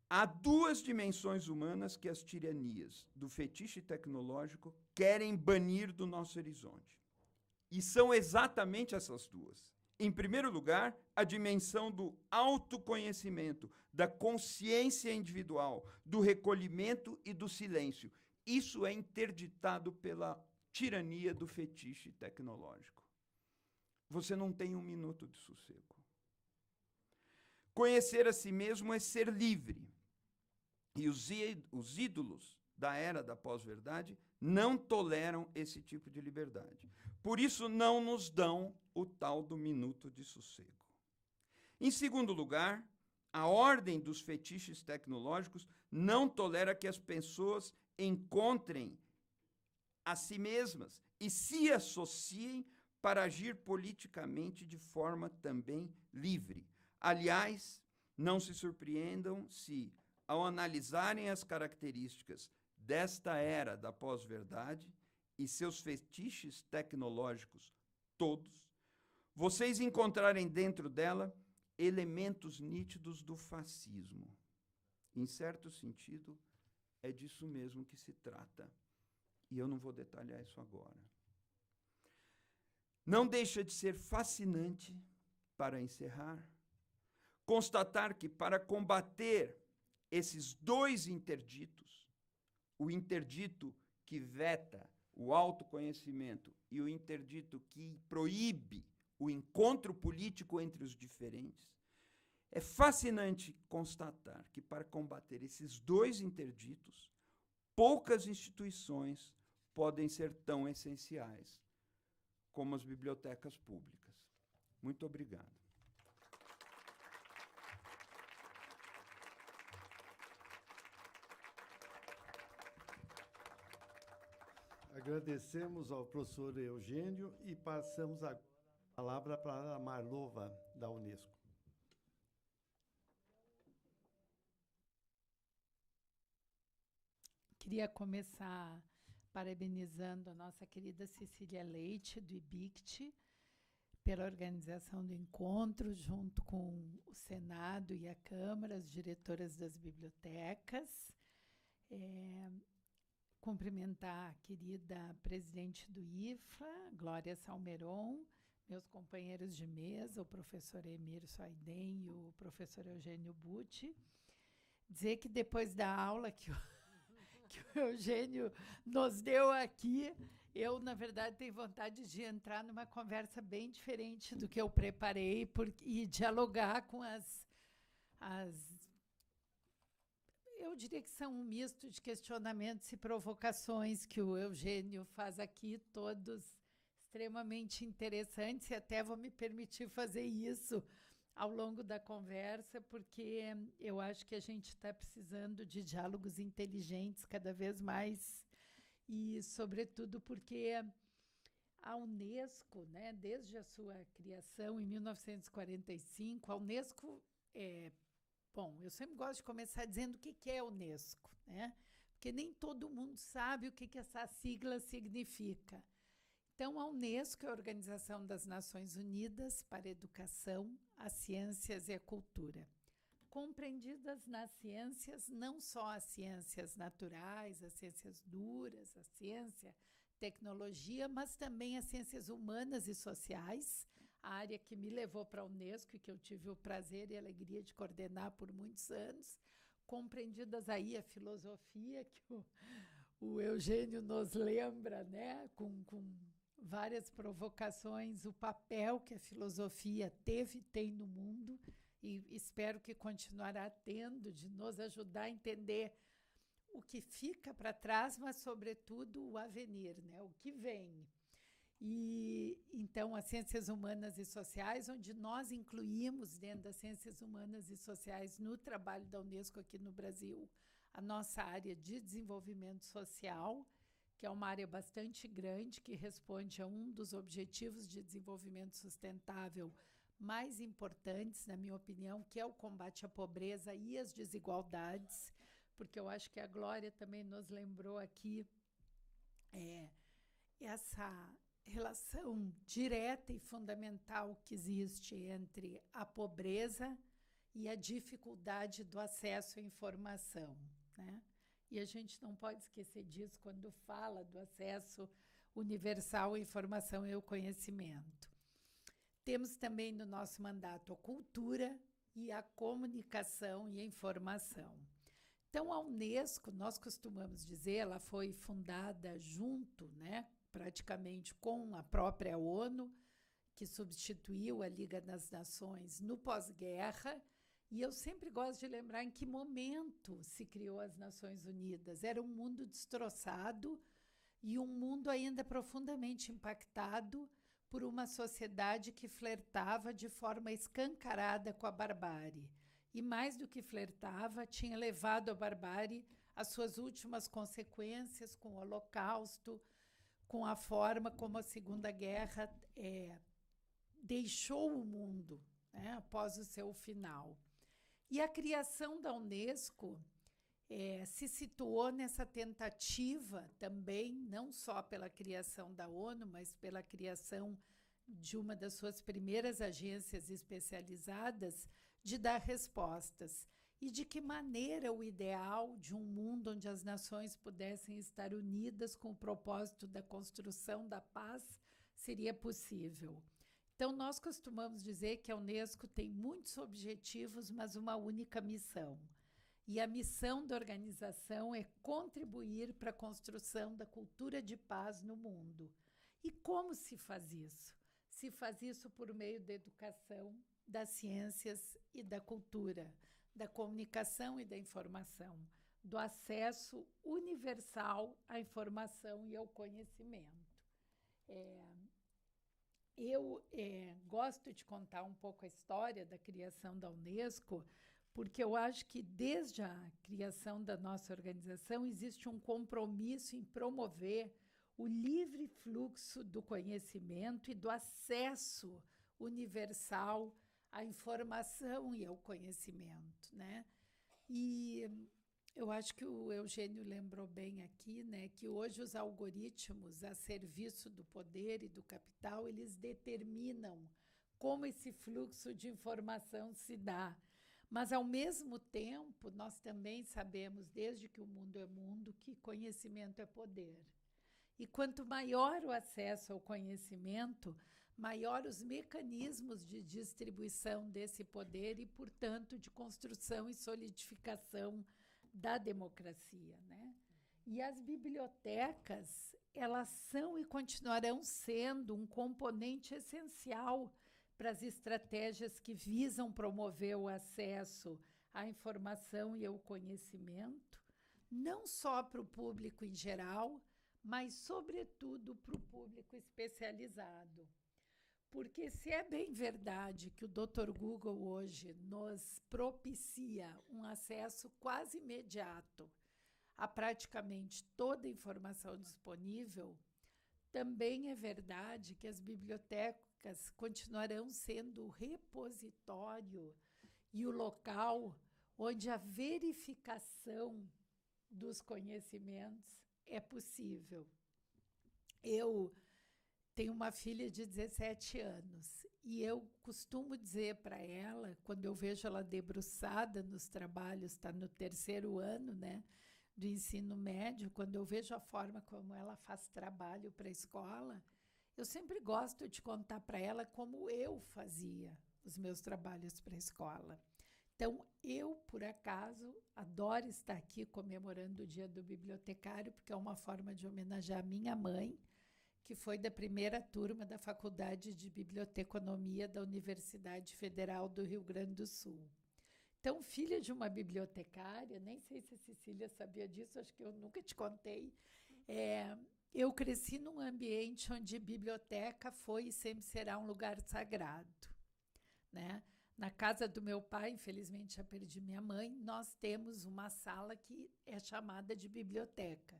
[SPEAKER 7] Há 2 dimensões humanas que as tiranias do fetiche tecnológico querem banir do nosso horizonte. E são exatamente essas 2. Em primeiro lugar, a dimensão do autoconhecimento, da consciência individual, do recolhimento e do silêncio. Isso é interditado pela tirania do fetiche tecnológico. Você não tem um minuto de sossego. Conhecer a si mesmo é ser livre. E os ídolos da era da pós-verdade não toleram esse tipo de liberdade. Por isso, não nos dão o tal do minuto de sossego. Em segundo lugar, a ordem dos fetiches tecnológicos não tolera que as pessoas encontrem a si mesmas e se associem para agir politicamente de forma também livre. Aliás, não se surpreendam se, ao analisarem as características desta era da pós-verdade e seus fetiches tecnológicos todos, vocês encontrarem dentro dela elementos nítidos do fascismo. Em certo sentido, é disso mesmo que se trata. E eu não vou detalhar isso agora. Não deixa de ser fascinante, para encerrar, constatar que, para combater esses dois interditos, o interdito que veta o autoconhecimento e o interdito que proíbe o encontro político entre os diferentes, é fascinante constatar que, para combater esses dois interditos, poucas instituições podem ser tão essenciais como as bibliotecas públicas. Muito obrigado.
[SPEAKER 5] Agradecemos ao professor Eugênio e passamos a palavra para a Marlova, da Unesco.
[SPEAKER 8] Queria começar parabenizando a nossa querida Cecília Leite, do IBICT, pela organização do encontro, junto com o Senado e a Câmara, as diretoras das bibliotecas. Cumprimentar a querida presidente do IFLA, Glória Salmeron, meus companheiros de mesa, o professor Emir Soaiden e o professor Eugênio Butti. Dizer que depois da aula que o Eugênio nos deu aqui, eu, na verdade, tenho vontade de entrar numa conversa bem diferente do que eu preparei e dialogar com eu diria que são um misto de questionamentos e provocações que o Eugênio faz aqui, todos extremamente interessantes, e até vou me permitir fazer isso ao longo da conversa, porque eu acho que a gente está precisando de diálogos inteligentes cada vez mais, e, sobretudo, porque a Unesco, né, desde a sua criação em 1945, a Unesco bom, eu sempre gosto de começar dizendo o que é a Unesco, né? Porque nem todo mundo sabe o que essa sigla significa. Então, a Unesco é a Organização das Nações Unidas para a Educação, as Ciências e a Cultura. Compreendidas nas ciências, não só as ciências naturais, as ciências duras, a ciência, tecnologia, mas também as ciências humanas e sociais, a área que me levou para a Unesco e que eu tive o prazer e a alegria de coordenar por muitos anos, compreendidas aí a filosofia, que o Eugênio nos lembra, né, com várias provocações, o papel que a filosofia teve e tem no mundo, e espero que continuará tendo, de nos ajudar a entender o que fica para trás, mas, sobretudo, o avenir, né, o que vem. E, então, as ciências humanas e sociais, onde nós incluímos, dentro das ciências humanas e sociais, no trabalho da Unesco aqui no Brasil, a nossa área de desenvolvimento social, que é uma área bastante grande, que responde a um dos objetivos de desenvolvimento sustentável mais importantes, na minha opinião, que é o combate à pobreza e às desigualdades, porque eu acho que a Glória também nos lembrou aqui essa relação direta e fundamental que existe entre a pobreza e a dificuldade do acesso à informação, né? E a gente não pode esquecer disso quando fala do acesso universal à informação e ao conhecimento. temos também no nosso mandato a cultura e a comunicação e a informação. Então, a Unesco, nós costumamos dizer, ela foi fundada junto, né, praticamente com a própria ONU, que substituiu a Liga das Nações no pós-guerra. E eu sempre gosto de lembrar em que momento se criou as Nações Unidas. Era um mundo destroçado e um mundo ainda profundamente impactado por uma sociedade que flertava de forma escancarada com a barbárie. E mais do que flertava, tinha levado a barbárie às suas últimas consequências, com o Holocausto, com a forma como a Segunda Guerra deixou o mundo, né, após o seu final. E a criação da Unesco se situou nessa tentativa também, não só pela criação da ONU, mas pela criação de uma das suas primeiras agências especializadas, de dar respostas. E de que maneira o ideal de um mundo onde as nações pudessem estar unidas com o propósito da construção da paz seria possível. Então, nós costumamos dizer que a Unesco tem muitos objetivos, mas uma única missão. E a missão da organização é contribuir para a construção da cultura de paz no mundo. E como se faz isso? Se faz isso por meio da educação, das ciências e da cultura, da comunicação e da informação, do acesso universal à informação e ao conhecimento. Eu gosto de contar um pouco a história da criação da Unesco, porque eu acho que desde a criação da nossa organização existe um compromisso em promover o livre fluxo do conhecimento e do acesso universal à informação e ao conhecimento, né? E eu acho que o Eugênio lembrou bem aqui, né, que hoje os algoritmos a serviço do poder e do capital, eles determinam como esse fluxo de informação se dá. Mas, ao mesmo tempo, nós também sabemos, desde que o mundo é mundo, que conhecimento é poder. E quanto maior o acesso ao conhecimento, maior os mecanismos de distribuição desse poder e, portanto, de construção e solidificação da democracia, né? E as bibliotecas, elas são e continuarão sendo um componente essencial para as estratégias que visam promover o acesso à informação e ao conhecimento, não só para o público em geral, mas, sobretudo, para o público especializado. Porque se é bem verdade que o Dr. Google hoje nos propicia um acesso quase imediato a praticamente toda a informação disponível, também é verdade que as bibliotecas continuarão sendo o repositório e o local onde a verificação dos conhecimentos é possível. Eu tenho uma filha de 17 anos e eu costumo dizer para ela, quando eu vejo ela debruçada nos trabalhos, está no 3º ano, né, do ensino médio, quando eu vejo a forma como ela faz trabalho para a escola, eu sempre gosto de contar para ela como eu fazia os meus trabalhos para a escola. Então, eu, por acaso, adoro estar aqui comemorando o Dia do Bibliotecário, porque é uma forma de homenagear a minha mãe, que foi da primeira turma da Faculdade de Biblioteconomia da Universidade Federal do Rio Grande do Sul. Então, filha de uma bibliotecária, nem sei se a Cecília sabia disso, acho que eu nunca te contei, eu cresci num ambiente onde biblioteca foi e sempre será um lugar sagrado, né? Na casa do meu pai, infelizmente já perdi minha mãe, nós temos uma sala que é chamada de biblioteca,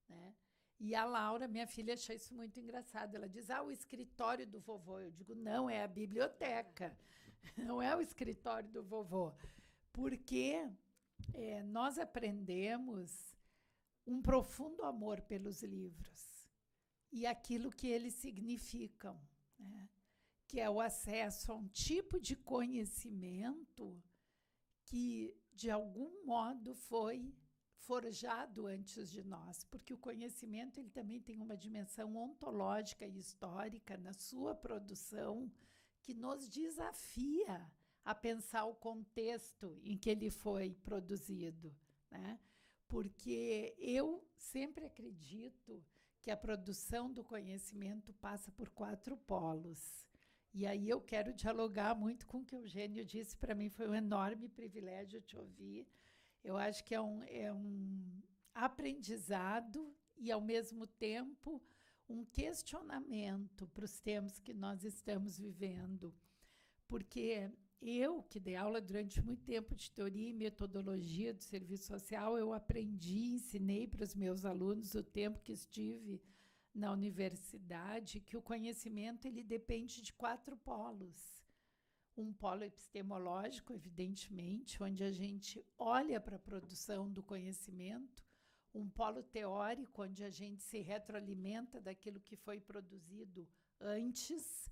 [SPEAKER 8] né? E a Laura, minha filha, achou isso muito engraçado. Ela diz, o escritório do vovô. Eu digo, não, é a biblioteca, não é o escritório do vovô. Porque nós aprendemos um profundo amor pelos livros e aquilo que eles significam, né? Que é o acesso a um tipo de conhecimento que, de algum modo, foi forjado antes de nós, porque o conhecimento ele também tem uma dimensão ontológica e histórica na sua produção, que nos desafia a pensar o contexto em que ele foi produzido, né? Porque eu sempre acredito que a produção do conhecimento passa por 4 polos. E aí eu quero dialogar muito com o que o Eugênio disse. Para mim foi um enorme privilégio te ouvir. Eu acho que é um aprendizado e, ao mesmo tempo, um questionamento para os tempos que nós estamos vivendo. Porque eu, que dei aula durante muito tempo de teoria e metodologia do serviço social, eu aprendi, ensinei para os meus alunos o tempo que estive na universidade, que o conhecimento ele depende de 4 polos. Um polo epistemológico, evidentemente, onde a gente olha para a produção do conhecimento, um polo teórico, onde a gente se retroalimenta daquilo que foi produzido antes,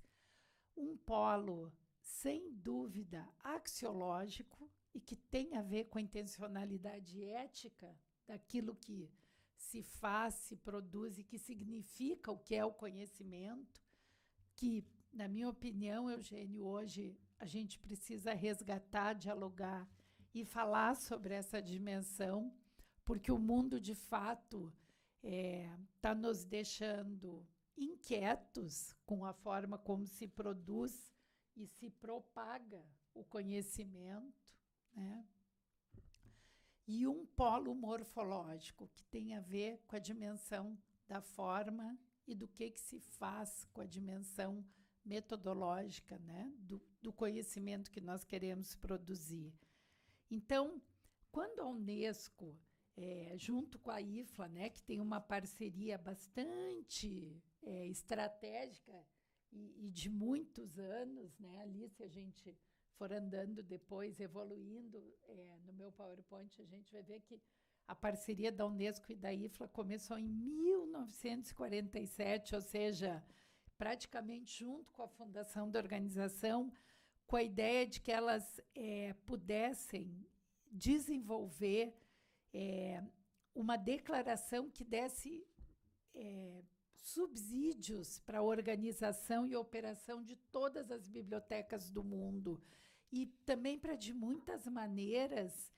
[SPEAKER 8] um polo, sem dúvida, axiológico, e que tem a ver com a intencionalidade ética daquilo que se faz, se produz e que significa o que é o conhecimento, que, na minha opinião, Eugênio, hoje a gente precisa resgatar, dialogar e falar sobre essa dimensão, porque o mundo, de fato, está nos deixando inquietos com a forma como se produz e se propaga o conhecimento, né? E um polo morfológico, que tem a ver com a dimensão da forma e do que se faz com a dimensão metodológica, né? do conhecimento que nós queremos produzir. Então, quando a Unesco, junto com a IFLA, né, que tem uma parceria bastante estratégica e de muitos anos, né, ali, se a gente for andando depois, evoluindo, no meu PowerPoint, a gente vai ver que a parceria da Unesco e da IFLA começou em 1947, ou seja, praticamente junto com a fundação da organização, com a ideia de que elas pudessem desenvolver uma declaração que desse subsídios para a organização e operação de todas as bibliotecas do mundo. E também para, de muitas maneiras,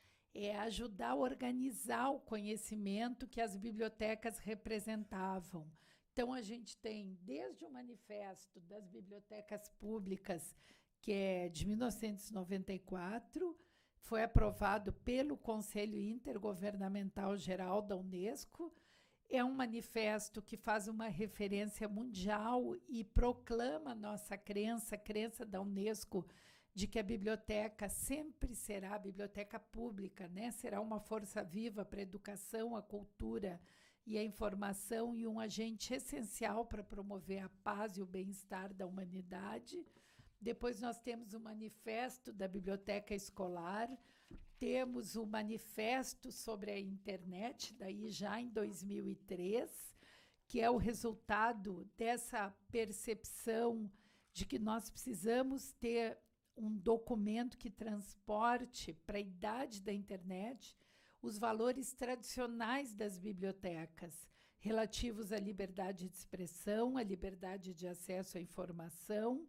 [SPEAKER 8] ajudar a organizar o conhecimento que as bibliotecas representavam. Então, a gente tem, desde o Manifesto das Bibliotecas Públicas, que é de 1994, foi aprovado pelo Conselho Intergovernamental Geral da Unesco. É um manifesto que faz uma referência mundial e proclama nossa crença, a crença da Unesco, de que a biblioteca sempre será, a biblioteca pública, né, será uma força viva para a educação, a cultura e a informação e um agente essencial para promover a paz e o bem-estar da humanidade. Depois nós temos o Manifesto da Biblioteca Escolar, temos o Manifesto sobre a Internet, daí já em 2003, que é o resultado dessa percepção de que nós precisamos ter um documento que transporte para a idade da internet os valores tradicionais das bibliotecas, relativos à liberdade de expressão, à liberdade de acesso à informação,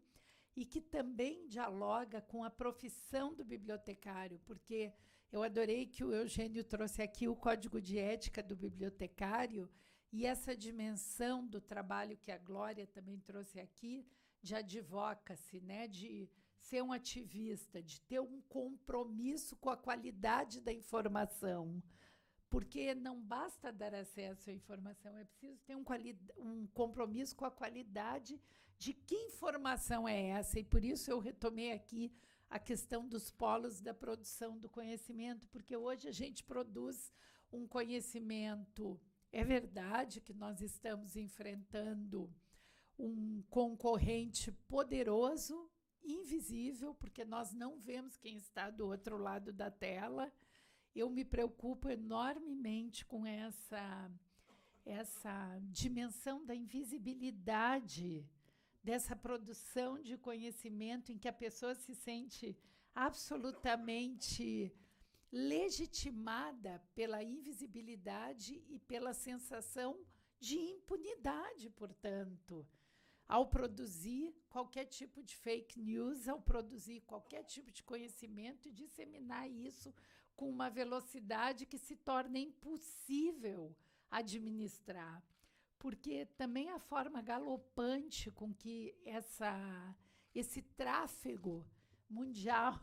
[SPEAKER 8] e que também dialoga com a profissão do bibliotecário, porque eu adorei que o Eugênio trouxe aqui o Código de Ética do Bibliotecário e essa dimensão do trabalho que a Glória também trouxe aqui, de advocacy, né, de ser um ativista, de ter um compromisso com a qualidade da informação, porque não basta dar acesso à informação, é preciso ter um compromisso com a qualidade de que informação é essa, e por isso eu retomei aqui a questão dos polos da produção do conhecimento, porque hoje a gente produz um conhecimento. É verdade que nós estamos enfrentando um concorrente poderoso, invisível, porque nós não vemos quem está do outro lado da tela. Eu me preocupo enormemente com essa dimensão da invisibilidade dessa produção de conhecimento em que a pessoa se sente absolutamente legitimada pela invisibilidade e pela sensação de impunidade, portanto. ao produzir qualquer tipo de fake news, ao produzir qualquer tipo de conhecimento e disseminar isso com uma velocidade que se torna impossível administrar. Porque também a forma galopante com que esse tráfego mundial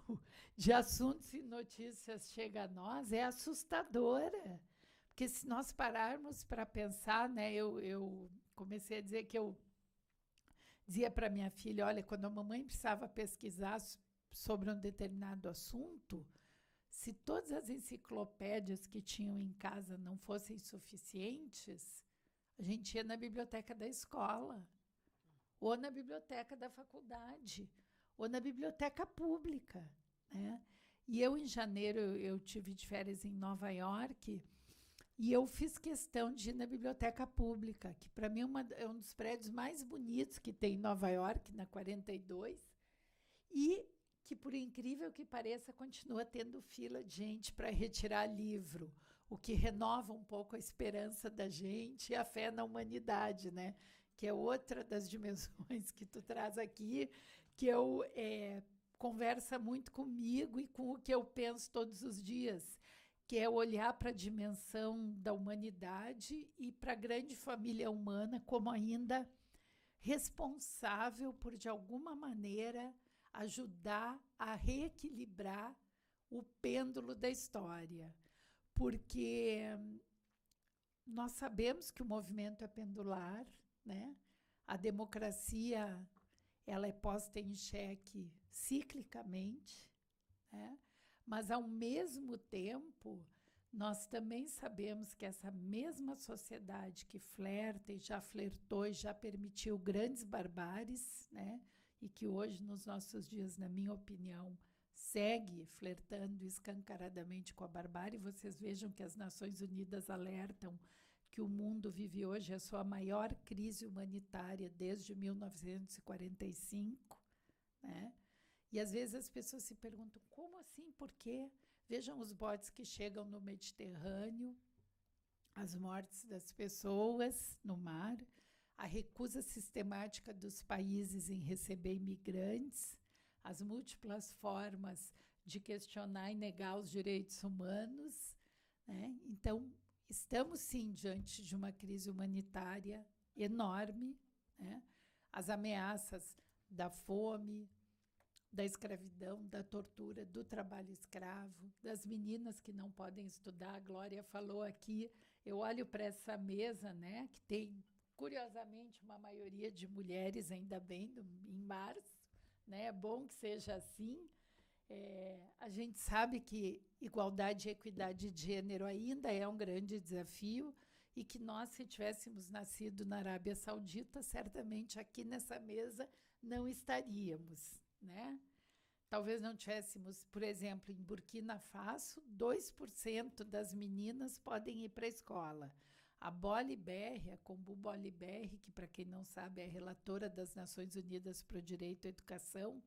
[SPEAKER 8] de assuntos e notícias chega a nós é assustadora. Porque se nós pararmos para pensar, né, eu comecei a dizer que eu dizia para minha filha, olha, quando a mamãe precisava pesquisar sobre um determinado assunto, se todas as enciclopédias que tinham em casa não fossem suficientes, a gente ia na biblioteca da escola, ou na biblioteca da faculdade, ou na biblioteca pública, né? E eu, em janeiro, eu tive de férias em Nova York, e eu fiz questão de ir na biblioteca pública, que para mim é um dos prédios mais bonitos que tem em Nova York, na 42, e que, por incrível que pareça, continua tendo fila de gente para retirar livro, o que renova um pouco a esperança da gente e a fé na humanidade, né? Que é outra das dimensões que tu traz aqui, que conversa muito comigo e com o que eu penso todos os dias, que é olhar para a dimensão da humanidade e para a grande família humana como ainda responsável por, de alguma maneira, ajudar a reequilibrar o pêndulo da história. Porque nós sabemos que o movimento é pendular, né? A democracia ela é posta em xeque ciclicamente, né? Mas, ao mesmo tempo, nós também sabemos que essa mesma sociedade que flerta e já flertou e já permitiu grandes barbáries, né? E que hoje, nos nossos dias, na minha opinião, segue flertando escancaradamente com a barbárie. Vocês vejam que as Nações Unidas alertam que o mundo vive hoje a sua maior crise humanitária desde 1945, né? E, às vezes, as pessoas se perguntam, como assim? Por quê? Vejam os botes que chegam no Mediterrâneo, as mortes das pessoas no mar, a recusa sistemática dos países em receber imigrantes, as múltiplas formas de questionar e negar os direitos humanos, né? Então, estamos, sim, diante de uma crise humanitária enorme, né? As ameaças da fome, da escravidão, da tortura, do trabalho escravo, das meninas que não podem estudar. A Glória falou aqui, eu olho para essa mesa, né, que tem, curiosamente, uma maioria de mulheres, ainda bem, em março, né, é bom que seja assim. A gente sabe que igualdade e equidade de gênero ainda é um grande desafio e que nós, se tivéssemos nascido na Arábia Saudita, certamente aqui nessa mesa não estaríamos, né? Talvez não tivéssemos, por exemplo, em Burkina Faso, 2% das meninas podem ir para a escola. A Boliberre, a Kombu Boliberre, que, para quem não sabe, é relatora das Nações Unidas para o Direito à Educação,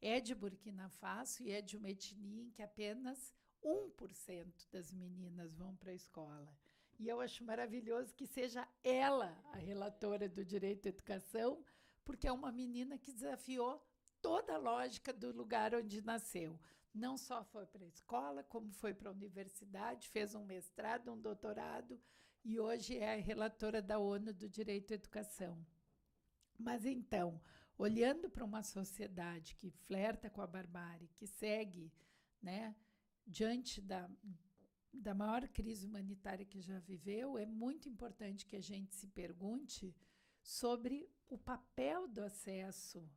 [SPEAKER 8] é de Burkina Faso e é de uma etnia em que apenas 1% das meninas vão para a escola. E eu acho maravilhoso que seja ela a relatora do direito à educação, porque é uma menina que desafiou toda a lógica do lugar onde nasceu. Não só foi para a escola, como foi para a universidade, fez um mestrado, um doutorado, e hoje é a relatora da ONU do direito à educação. Mas, então, olhando para uma sociedade que flerta com a barbárie, que segue, né, diante da maior crise humanitária que já viveu, é muito importante que a gente se pergunte sobre o papel do acesso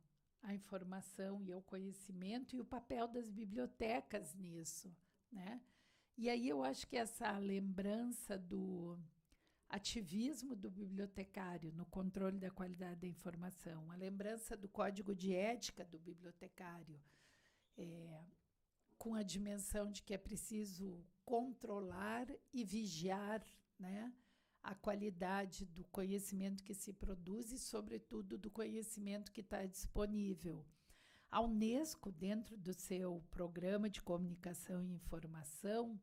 [SPEAKER 8] à informação e ao conhecimento e o papel das bibliotecas nisso, né? E aí eu acho que essa lembrança do ativismo do bibliotecário no controle da qualidade da informação, a lembrança do código de ética do bibliotecário, com a dimensão de que é preciso controlar e vigiar, né, a qualidade do conhecimento que se produz e, sobretudo, do conhecimento que está disponível. A Unesco, dentro do seu programa de comunicação e informação,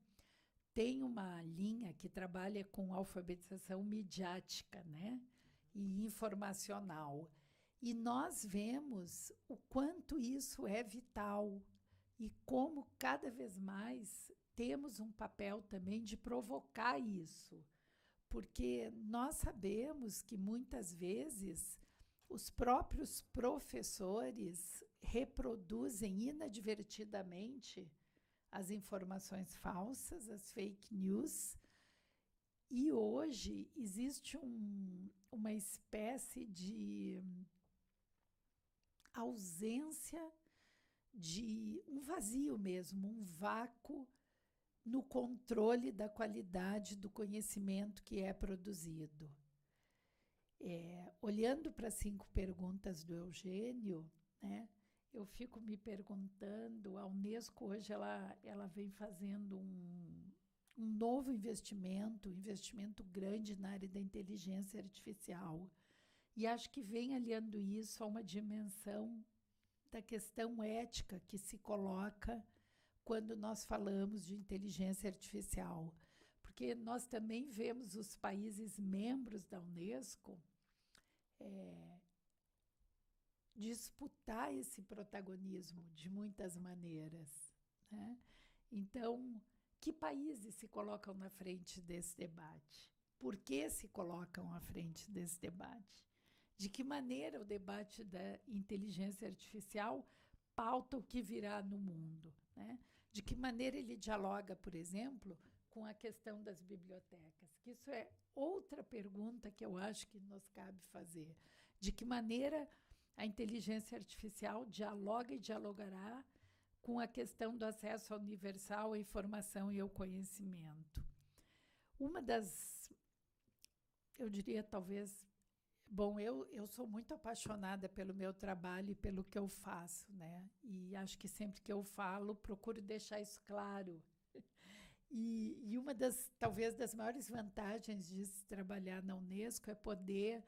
[SPEAKER 8] tem uma linha que trabalha com alfabetização midiática, né, e informacional. E nós vemos o quanto isso é vital e como cada vez mais temos um papel também de provocar isso, porque nós sabemos que muitas vezes os próprios professores reproduzem inadvertidamente as informações falsas, as fake news, e hoje existe uma espécie de ausência de um vazio mesmo, um vácuo no controle da qualidade do conhecimento que é produzido. Olhando para as 5 perguntas do Eugênio, né, eu fico me perguntando, a Unesco hoje ela vem fazendo um novo investimento, um investimento grande na área da inteligência artificial. E acho que vem aliando isso a uma dimensão da questão ética que se coloca quando nós falamos de inteligência artificial. Porque nós também vemos os países membros da Unesco disputar esse protagonismo de muitas maneiras, né? Então, que países se colocam na frente desse debate? Por que se colocam à frente desse debate? De que maneira o debate da inteligência artificial pauta o que virá no mundo, né? De que maneira ele dialoga, por exemplo, com a questão das bibliotecas? Que isso é outra pergunta que eu acho que nos cabe fazer. De que maneira a inteligência artificial dialoga e dialogará com a questão do acesso universal à informação e ao conhecimento? Uma das, eu diria talvez, bom, eu sou muito apaixonada pelo meu trabalho e pelo que eu faço, né? E acho que sempre que eu falo, procuro deixar isso claro. E uma das, talvez, das maiores vantagens de se trabalhar na Unesco é poder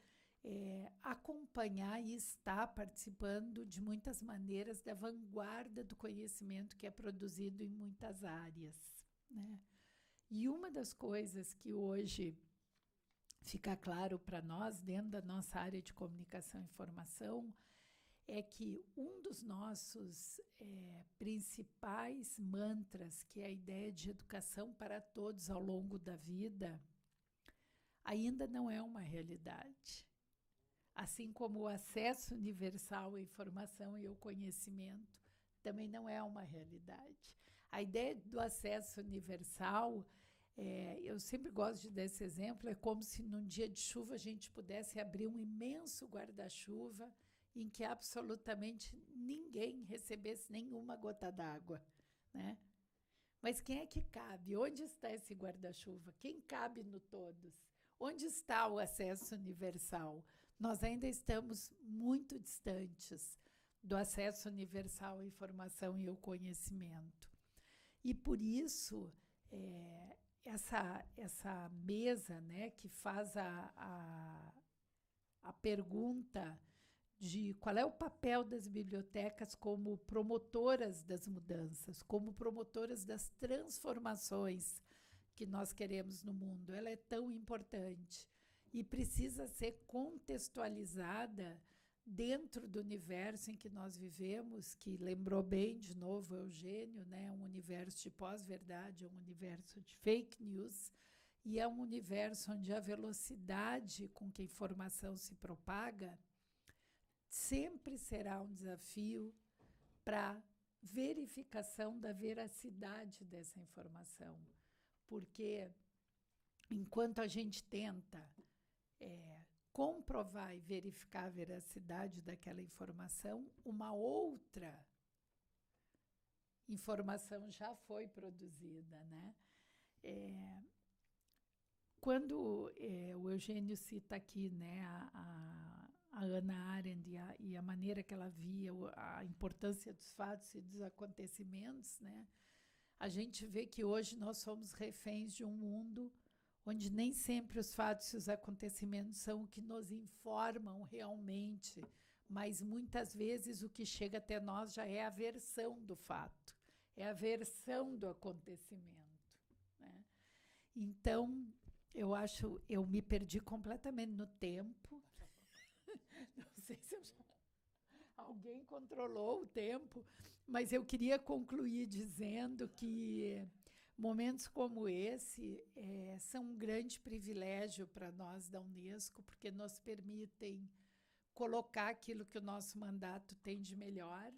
[SPEAKER 8] acompanhar e estar participando de muitas maneiras da vanguarda do conhecimento que é produzido em muitas áreas, né? E uma das coisas que hoje fica claro para nós, dentro da nossa área de comunicação e informação, é que um dos nossos principais mantras, que é a ideia de educação para todos ao longo da vida, ainda não é uma realidade. Assim como o acesso universal à informação e ao conhecimento também não é uma realidade. A ideia do acesso universal, eu sempre gosto de dar esse exemplo, é como se num dia de chuva a gente pudesse abrir um imenso guarda-chuva em que absolutamente ninguém recebesse nenhuma gota d'água, né? Mas quem é que cabe? Onde está esse guarda-chuva? Quem cabe no todos? Onde está o acesso universal? Nós ainda estamos muito distantes do acesso universal à informação e ao conhecimento. E, por isso, essa mesa, né, que faz a pergunta de qual é o papel das bibliotecas como promotoras das mudanças, como promotoras das transformações que nós queremos no mundo, ela é tão importante e precisa ser contextualizada dentro do universo em que nós vivemos, que lembrou bem, de novo, Eugênio, né? Um universo de pós-verdade, um universo de fake news, e é um universo onde a velocidade com que a informação se propaga sempre será um desafio para verificação da veracidade dessa informação. Porque, enquanto a gente tenta comprovar e verificar a veracidade daquela informação, uma outra informação já foi produzida, né? Quando o Eugênio cita aqui, né, a Hannah Arendt e a maneira que ela via a importância dos fatos e dos acontecimentos, né, a gente vê que hoje nós somos reféns de um mundo onde nem sempre os fatos e os acontecimentos são o que nos informam realmente, mas muitas vezes o que chega até nós já é a versão do fato, é a versão do acontecimento, né? Então, eu me perdi completamente no tempo. Não sei se eu já... alguém controlou o tempo, mas eu queria concluir dizendo que momentos como esse são um grande privilégio para nós da Unesco, porque nos permitem colocar aquilo que o nosso mandato tem de melhor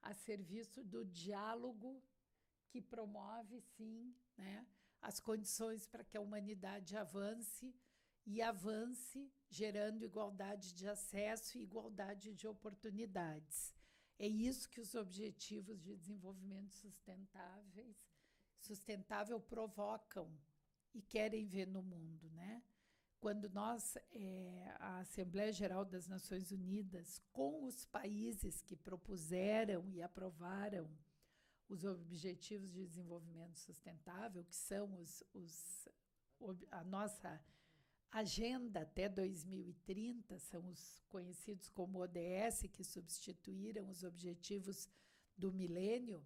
[SPEAKER 8] a serviço do diálogo que promove, sim, né, as condições para que a humanidade avance e avance gerando igualdade de acesso e igualdade de oportunidades. É isso que os Objetivos de Desenvolvimento Sustentável provocam e querem ver no mundo, né? Quando nós, a Assembleia Geral das Nações Unidas, com os países que propuseram e aprovaram os Objetivos de Desenvolvimento Sustentável, que são a nossa agenda até 2030, são os conhecidos como ODS, que substituíram os Objetivos do Milênio,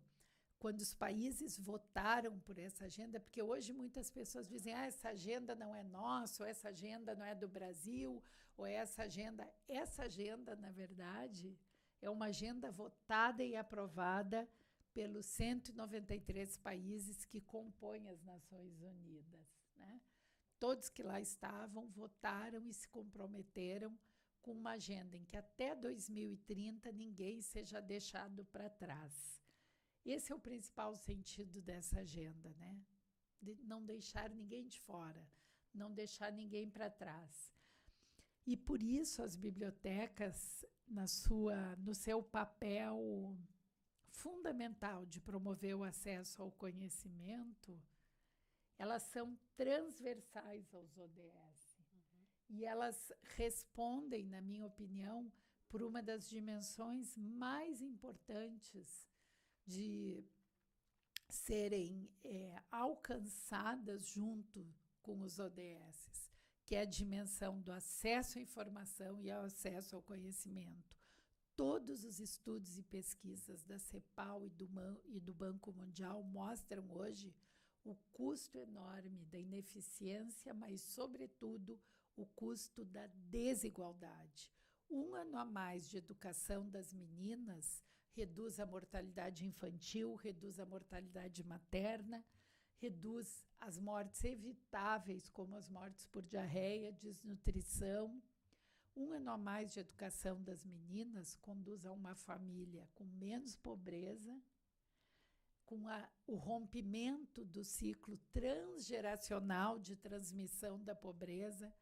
[SPEAKER 8] quando os países votaram por essa agenda, porque hoje muitas pessoas dizem, essa agenda não é nossa, ou essa agenda não é do Brasil, ou essa agenda, na verdade, é uma agenda votada e aprovada pelos 193 países que compõem as Nações Unidas, né? Todos que lá estavam votaram e se comprometeram com uma agenda em que até 2030 ninguém seja deixado para trás. Esse é o principal sentido dessa agenda, né? De não deixar ninguém de fora, não deixar ninguém para trás. E por isso as bibliotecas, no seu papel fundamental de promover o acesso ao conhecimento, elas são transversais aos ODS. E elas respondem, na minha opinião, por uma das dimensões mais importantes de serem alcançadas junto com os ODS, que é a dimensão do acesso à informação e ao acesso ao conhecimento. Todos os estudos e pesquisas da CEPAL e do Banco Mundial mostram hoje o custo enorme da ineficiência, mas, sobretudo, o custo da desigualdade. 1 ano a mais de educação das meninas reduz a mortalidade infantil, reduz a mortalidade materna, reduz as mortes evitáveis, como as mortes por diarreia, desnutrição. 1 ano a mais de educação das meninas conduz a uma família com menos pobreza, com o rompimento do ciclo transgeracional de transmissão da pobreza,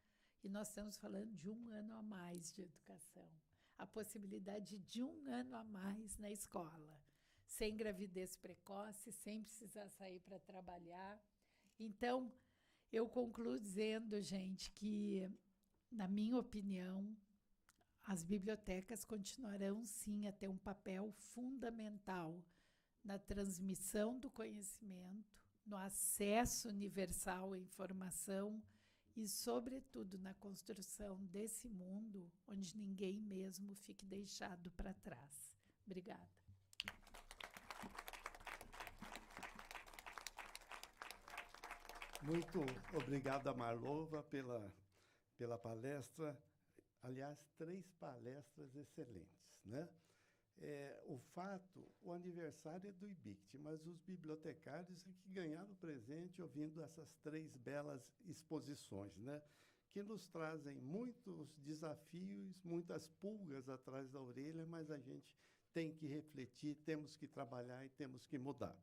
[SPEAKER 8] e nós estamos falando de 1 ano a mais de educação. A possibilidade de 1 ano a mais na escola, sem gravidez precoce, sem precisar sair para trabalhar. Então, eu concluo dizendo, gente, que, na minha opinião, as bibliotecas continuarão, sim, a ter um papel fundamental na transmissão do conhecimento, no acesso universal à informação e, sobretudo, na construção desse mundo onde ninguém mesmo fique deixado para trás. Obrigada.
[SPEAKER 5] Muito obrigado, Marlova, pela palestra. Aliás, 3 palestras excelentes, né? O aniversário é do IBICT, mas os bibliotecários é que ganharam o presente ouvindo essas 3 belas exposições, né? Que nos trazem muitos desafios, muitas pulgas atrás da orelha, mas a gente tem que refletir, temos que trabalhar e temos que mudar.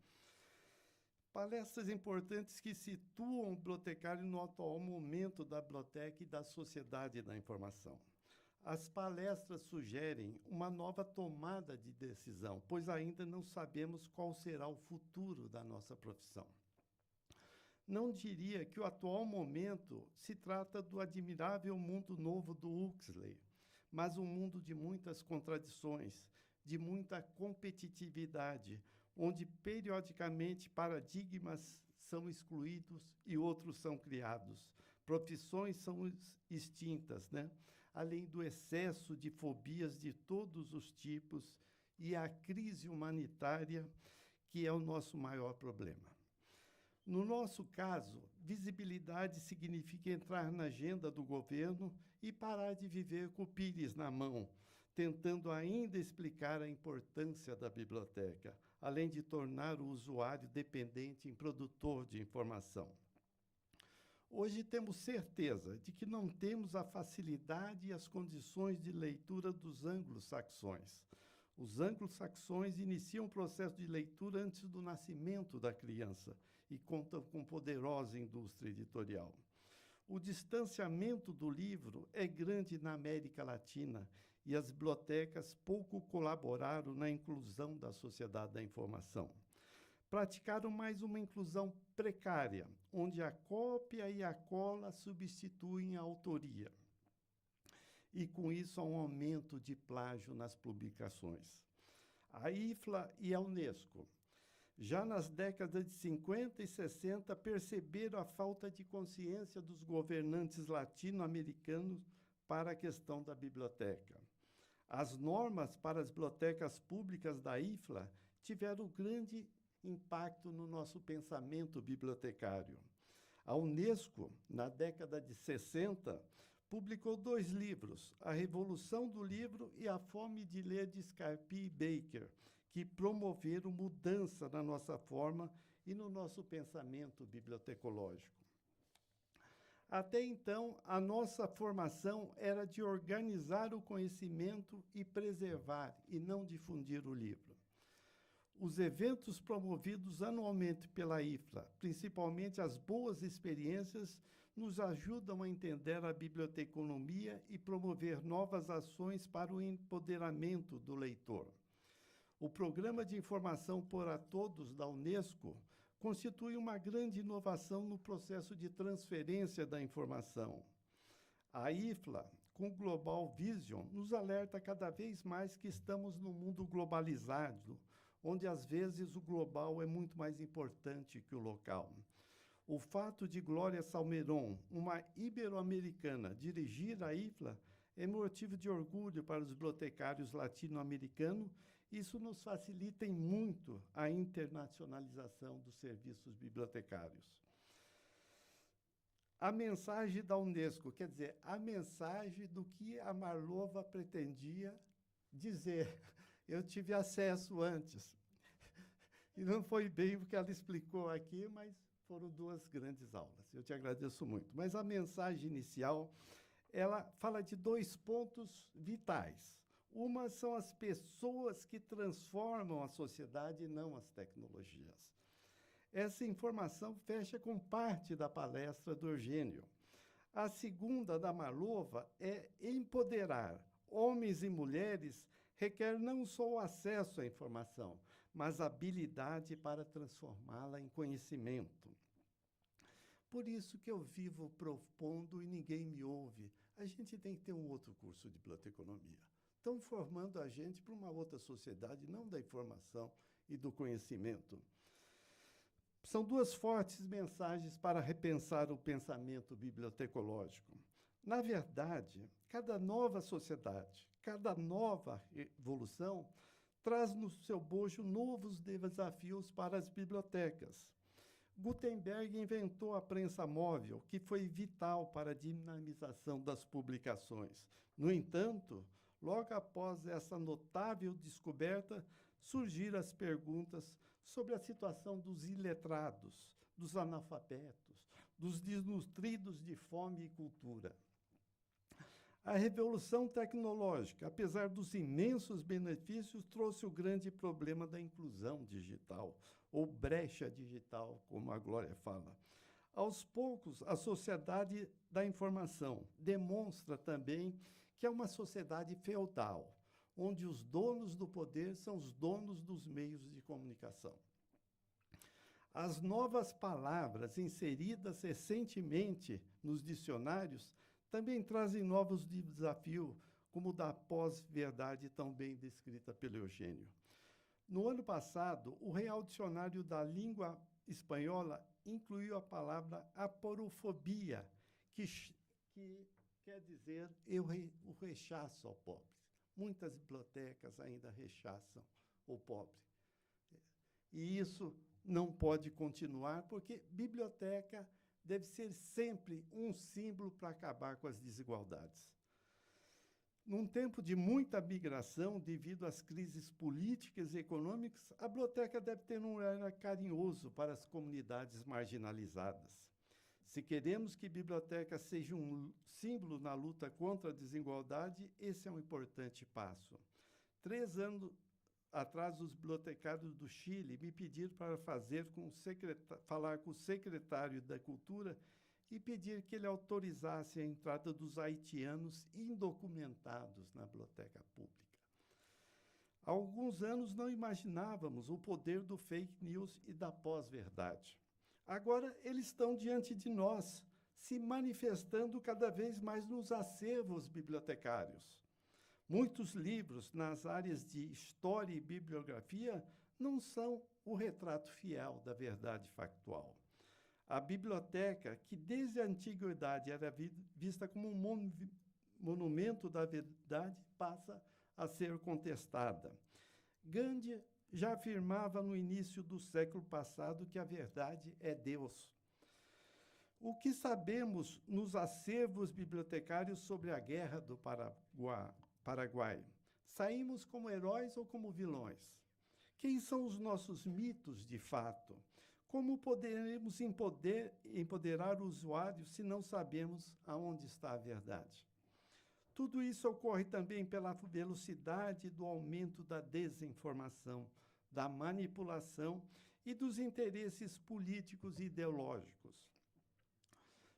[SPEAKER 5] Palestras importantes que situam o bibliotecário no atual momento da biblioteca e da sociedade da informação. As palestras sugerem uma nova tomada de decisão, pois ainda não sabemos qual será o futuro da nossa profissão. Não diria que o atual momento se trata do admirável mundo novo do Huxley, mas um mundo de muitas contradições, de muita competitividade, onde periodicamente paradigmas são excluídos e outros são criados. Profissões são extintas, né? Além do excesso de fobias de todos os tipos e a crise humanitária, que é o nosso maior problema. No nosso caso, visibilidade significa entrar na agenda do governo e parar de viver com o pires na mão, tentando ainda explicar a importância da biblioteca, além de tornar o usuário dependente em produtor de informação. Hoje temos certeza de que não temos a facilidade e as condições de leitura dos anglo-saxões. Os anglo-saxões iniciam o processo de leitura antes do nascimento da criança e contam com poderosa indústria editorial. O distanciamento do livro é grande na América Latina e as bibliotecas pouco colaboraram na inclusão da sociedade da informação. Praticaram mais uma inclusão precária, onde a cópia e a cola substituem a autoria. E, com isso, há um aumento de plágio nas publicações. A IFLA e a Unesco, já nas décadas de 50 e 60, perceberam a falta de consciência dos governantes latino-americanos para a questão da biblioteca. As normas para as bibliotecas públicas da IFLA tiveram grande impacto no nosso pensamento bibliotecário. A Unesco, na década de 60, publicou 2 livros, A Revolução do Livro e A Fome de Ler, de Scarpi e Baker, que promoveram mudança na nossa forma e no nosso pensamento bibliotecológico. Até então, a nossa formação era de organizar o conhecimento e preservar, e não difundir o livro. Os eventos promovidos anualmente pela IFLA, principalmente as boas experiências, nos ajudam a entender a biblioteconomia e promover novas ações para o empoderamento do leitor. O Programa de Informação para Todos da Unesco constitui uma grande inovação no processo de transferência da informação. A IFLA, com o Global Vision, nos alerta cada vez mais que estamos num mundo globalizado, onde às vezes o global é muito mais importante que o local. O fato de Glória Salmeron, uma ibero-americana, dirigir a IFLA é motivo de orgulho para os bibliotecários latino-americanos. Isso nos facilita em muito a internacionalização dos serviços bibliotecários. A mensagem da Unesco, quer dizer, a mensagem do que a Marlova pretendia dizer. Eu tive acesso antes. E não foi bem o que ela explicou aqui, mas foram 2 grandes aulas. Eu te agradeço muito. Mas a mensagem inicial, ela fala de 2 pontos vitais. Uma são as pessoas que transformam a sociedade e não as tecnologias. Essa informação fecha com parte da palestra do Eugênio. A segunda, da Marlova, é empoderar. Homens e mulheres requer não só o acesso à informação, mas a habilidade para transformá-la em conhecimento. Por isso que eu vivo propondo e ninguém me ouve. A gente tem que ter um outro curso de biblioteconomia. Estão formando a gente para uma outra sociedade, não da informação e do conhecimento. São 2 fortes mensagens para repensar o pensamento bibliotecológico. Na verdade, cada nova sociedade, cada nova evolução traz no seu bojo novos desafios para as bibliotecas. Gutenberg inventou a prensa móvel, que foi vital para a dinamização das publicações. No entanto, logo após essa notável descoberta, surgiram as perguntas sobre a situação dos iletrados, dos analfabetos, dos desnutridos de fome e cultura. A revolução tecnológica, apesar dos imensos benefícios, trouxe o grande problema da inclusão digital, ou brecha digital, como a Glória fala. Aos poucos, a sociedade da informação demonstra também que é uma sociedade feudal, onde os donos do poder são os donos dos meios de comunicação. As novas palavras inseridas recentemente nos dicionários também trazem novos desafios, como o da pós-verdade tão bem descrita pelo Eugênio. No ano passado, o Real Dicionário da Língua Espanhola incluiu a palavra aporofobia, que quer dizer o rechaço ao pobre. Muitas bibliotecas ainda rechaçam o pobre. E isso não pode continuar, porque biblioteca deve ser sempre um símbolo para acabar com as desigualdades. Num tempo de muita migração devido às crises políticas e econômicas, a biblioteca deve ter um olhar carinhoso para as comunidades marginalizadas. Se queremos que a biblioteca seja um símbolo na luta contra a desigualdade, esse é um importante passo. 3 anos atrás, os bibliotecários do Chile me pediram para falar com o secretário da Cultura e pedir que ele autorizasse a entrada dos haitianos indocumentados na biblioteca pública. Há alguns anos não imaginávamos o poder do fake news e da pós-verdade. Agora eles estão diante de nós, se manifestando cada vez mais nos acervos bibliotecários. Muitos livros nas áreas de história e bibliografia não são o retrato fiel da verdade factual. A biblioteca, que desde a antiguidade era vista como um monumento da verdade, passa a ser contestada. Gandhi já afirmava no início do século passado que a verdade é Deus. O que sabemos nos acervos bibliotecários sobre a Guerra do Paraguai? Saímos como heróis ou como vilões? Quem são os nossos mitos de fato? Como poderemos empoderar o usuário se não sabemos aonde está a verdade? Tudo isso ocorre também pela velocidade do aumento da desinformação, da manipulação e dos interesses políticos e ideológicos.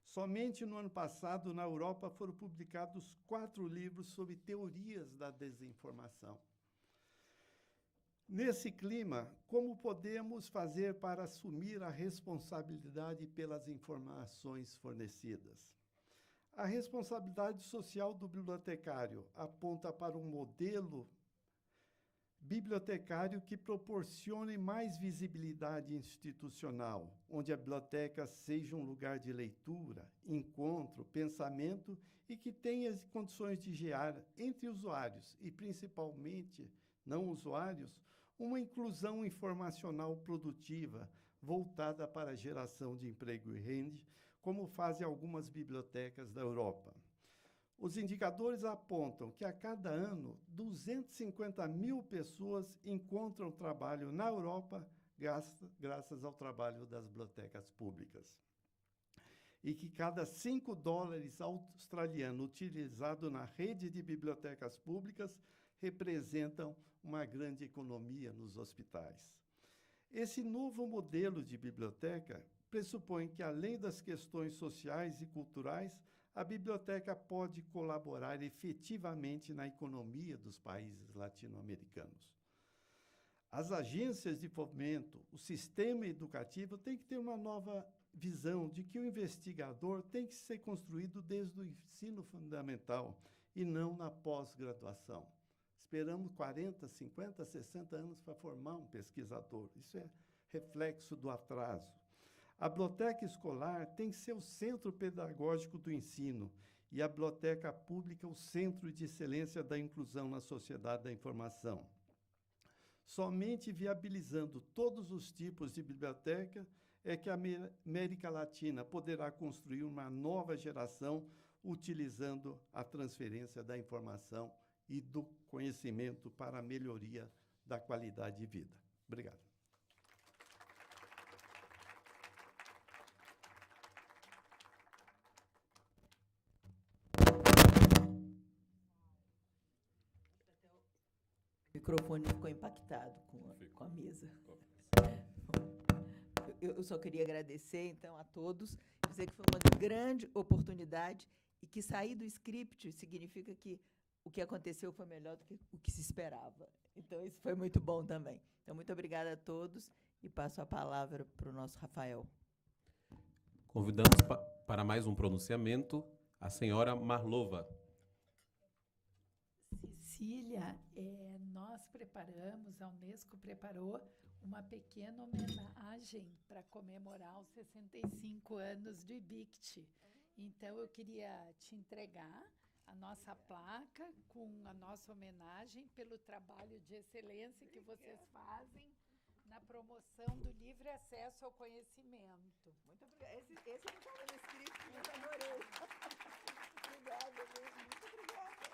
[SPEAKER 5] Somente no ano passado, na Europa, foram publicados 4 livros sobre teorias da desinformação. Nesse clima, como podemos fazer para assumir a responsabilidade pelas informações fornecidas? A responsabilidade social do bibliotecário aponta para um modelo bibliotecário que proporcione mais visibilidade institucional, onde a biblioteca seja um lugar de leitura, encontro, pensamento e que tenha as condições de gerar entre usuários e principalmente não usuários uma inclusão informacional produtiva voltada para a geração de emprego e renda, como fazem algumas bibliotecas da Europa. Os indicadores apontam que a cada ano 250 mil pessoas encontram trabalho na Europa graças ao trabalho das bibliotecas públicas. E que cada $5 australianos utilizados na rede de bibliotecas públicas representam uma grande economia nos hospitais. Esse novo modelo de biblioteca pressupõe que, além das questões sociais e culturais, a biblioteca pode colaborar efetivamente na economia dos países latino-americanos. As agências de fomento, o sistema educativo tem que ter uma nova visão de que o investigador tem que ser construído desde o ensino fundamental e não na pós-graduação. Esperamos 40, 50, 60 anos para formar um pesquisador. Isso é reflexo do atraso. A biblioteca escolar tem que ser o centro pedagógico do ensino e a biblioteca pública o centro de excelência da inclusão na sociedade da informação. Somente viabilizando todos os tipos de biblioteca é que a América Latina poderá construir uma nova geração utilizando a transferência da informação e do conhecimento para a melhoria da qualidade de vida. Obrigado.
[SPEAKER 2] O microfone ficou impactado com a mesa. Eu só queria agradecer, então, a todos, dizer que foi uma grande oportunidade e que sair do script significa que o que aconteceu foi melhor do que o que se esperava. Então, isso foi muito bom também. Então, muito obrigada a todos e passo a palavra para o nosso Rafael.
[SPEAKER 1] Convidamos para mais um pronunciamento a senhora Marlova.
[SPEAKER 8] Cecília, nós preparamos, a Unesco preparou uma pequena homenagem para comemorar os 65 anos do IBICT. Então, eu queria te entregar a nossa placa com a nossa homenagem pelo trabalho de excelência que vocês fazem na promoção do livre acesso ao conhecimento.
[SPEAKER 2] Muito obrigada. Esse não estava no script, mas adorei. Obrigada mesmo, muito obrigada.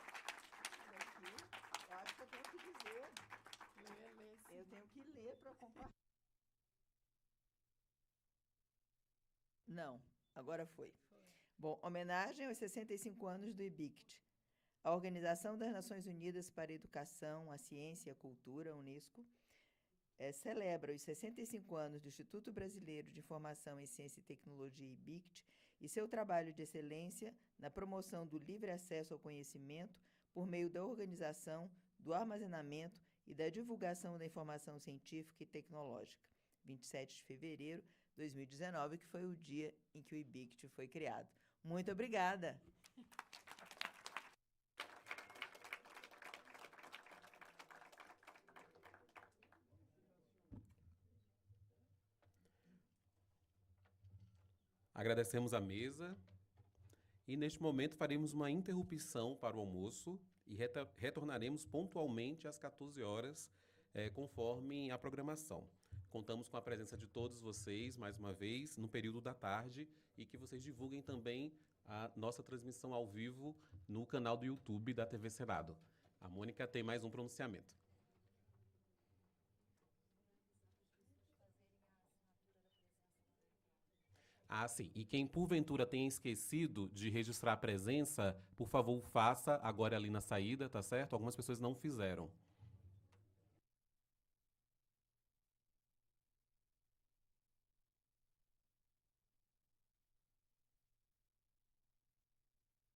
[SPEAKER 2] Não, agora foi. Bom, homenagem aos 65 anos do IBICT. A Organização das Nações Unidas para a Educação, a Ciência e a Cultura, a Unesco, celebra os 65 anos do Instituto Brasileiro de Informação em Ciência e Tecnologia, IBICT, e seu trabalho de excelência na promoção do livre acesso ao conhecimento por meio da organização, do armazenamento e da divulgação da informação científica e tecnológica. 27 de fevereiro de 2019, que foi o dia em que o IBICT foi criado. Muito obrigada!
[SPEAKER 1] Agradecemos a mesa e, neste momento, faremos uma interrupção para o almoço e retornaremos pontualmente às 14 horas, conforme a programação. Contamos com a presença de todos vocês, mais uma vez, no período da tarde, e que vocês divulguem também a nossa transmissão ao vivo no canal do YouTube da TV Senado. A Mônica tem mais um pronunciamento. Ah, sim. E quem, porventura, tenha esquecido de registrar a presença, por favor, faça agora ali na saída, tá certo? Algumas pessoas não fizeram.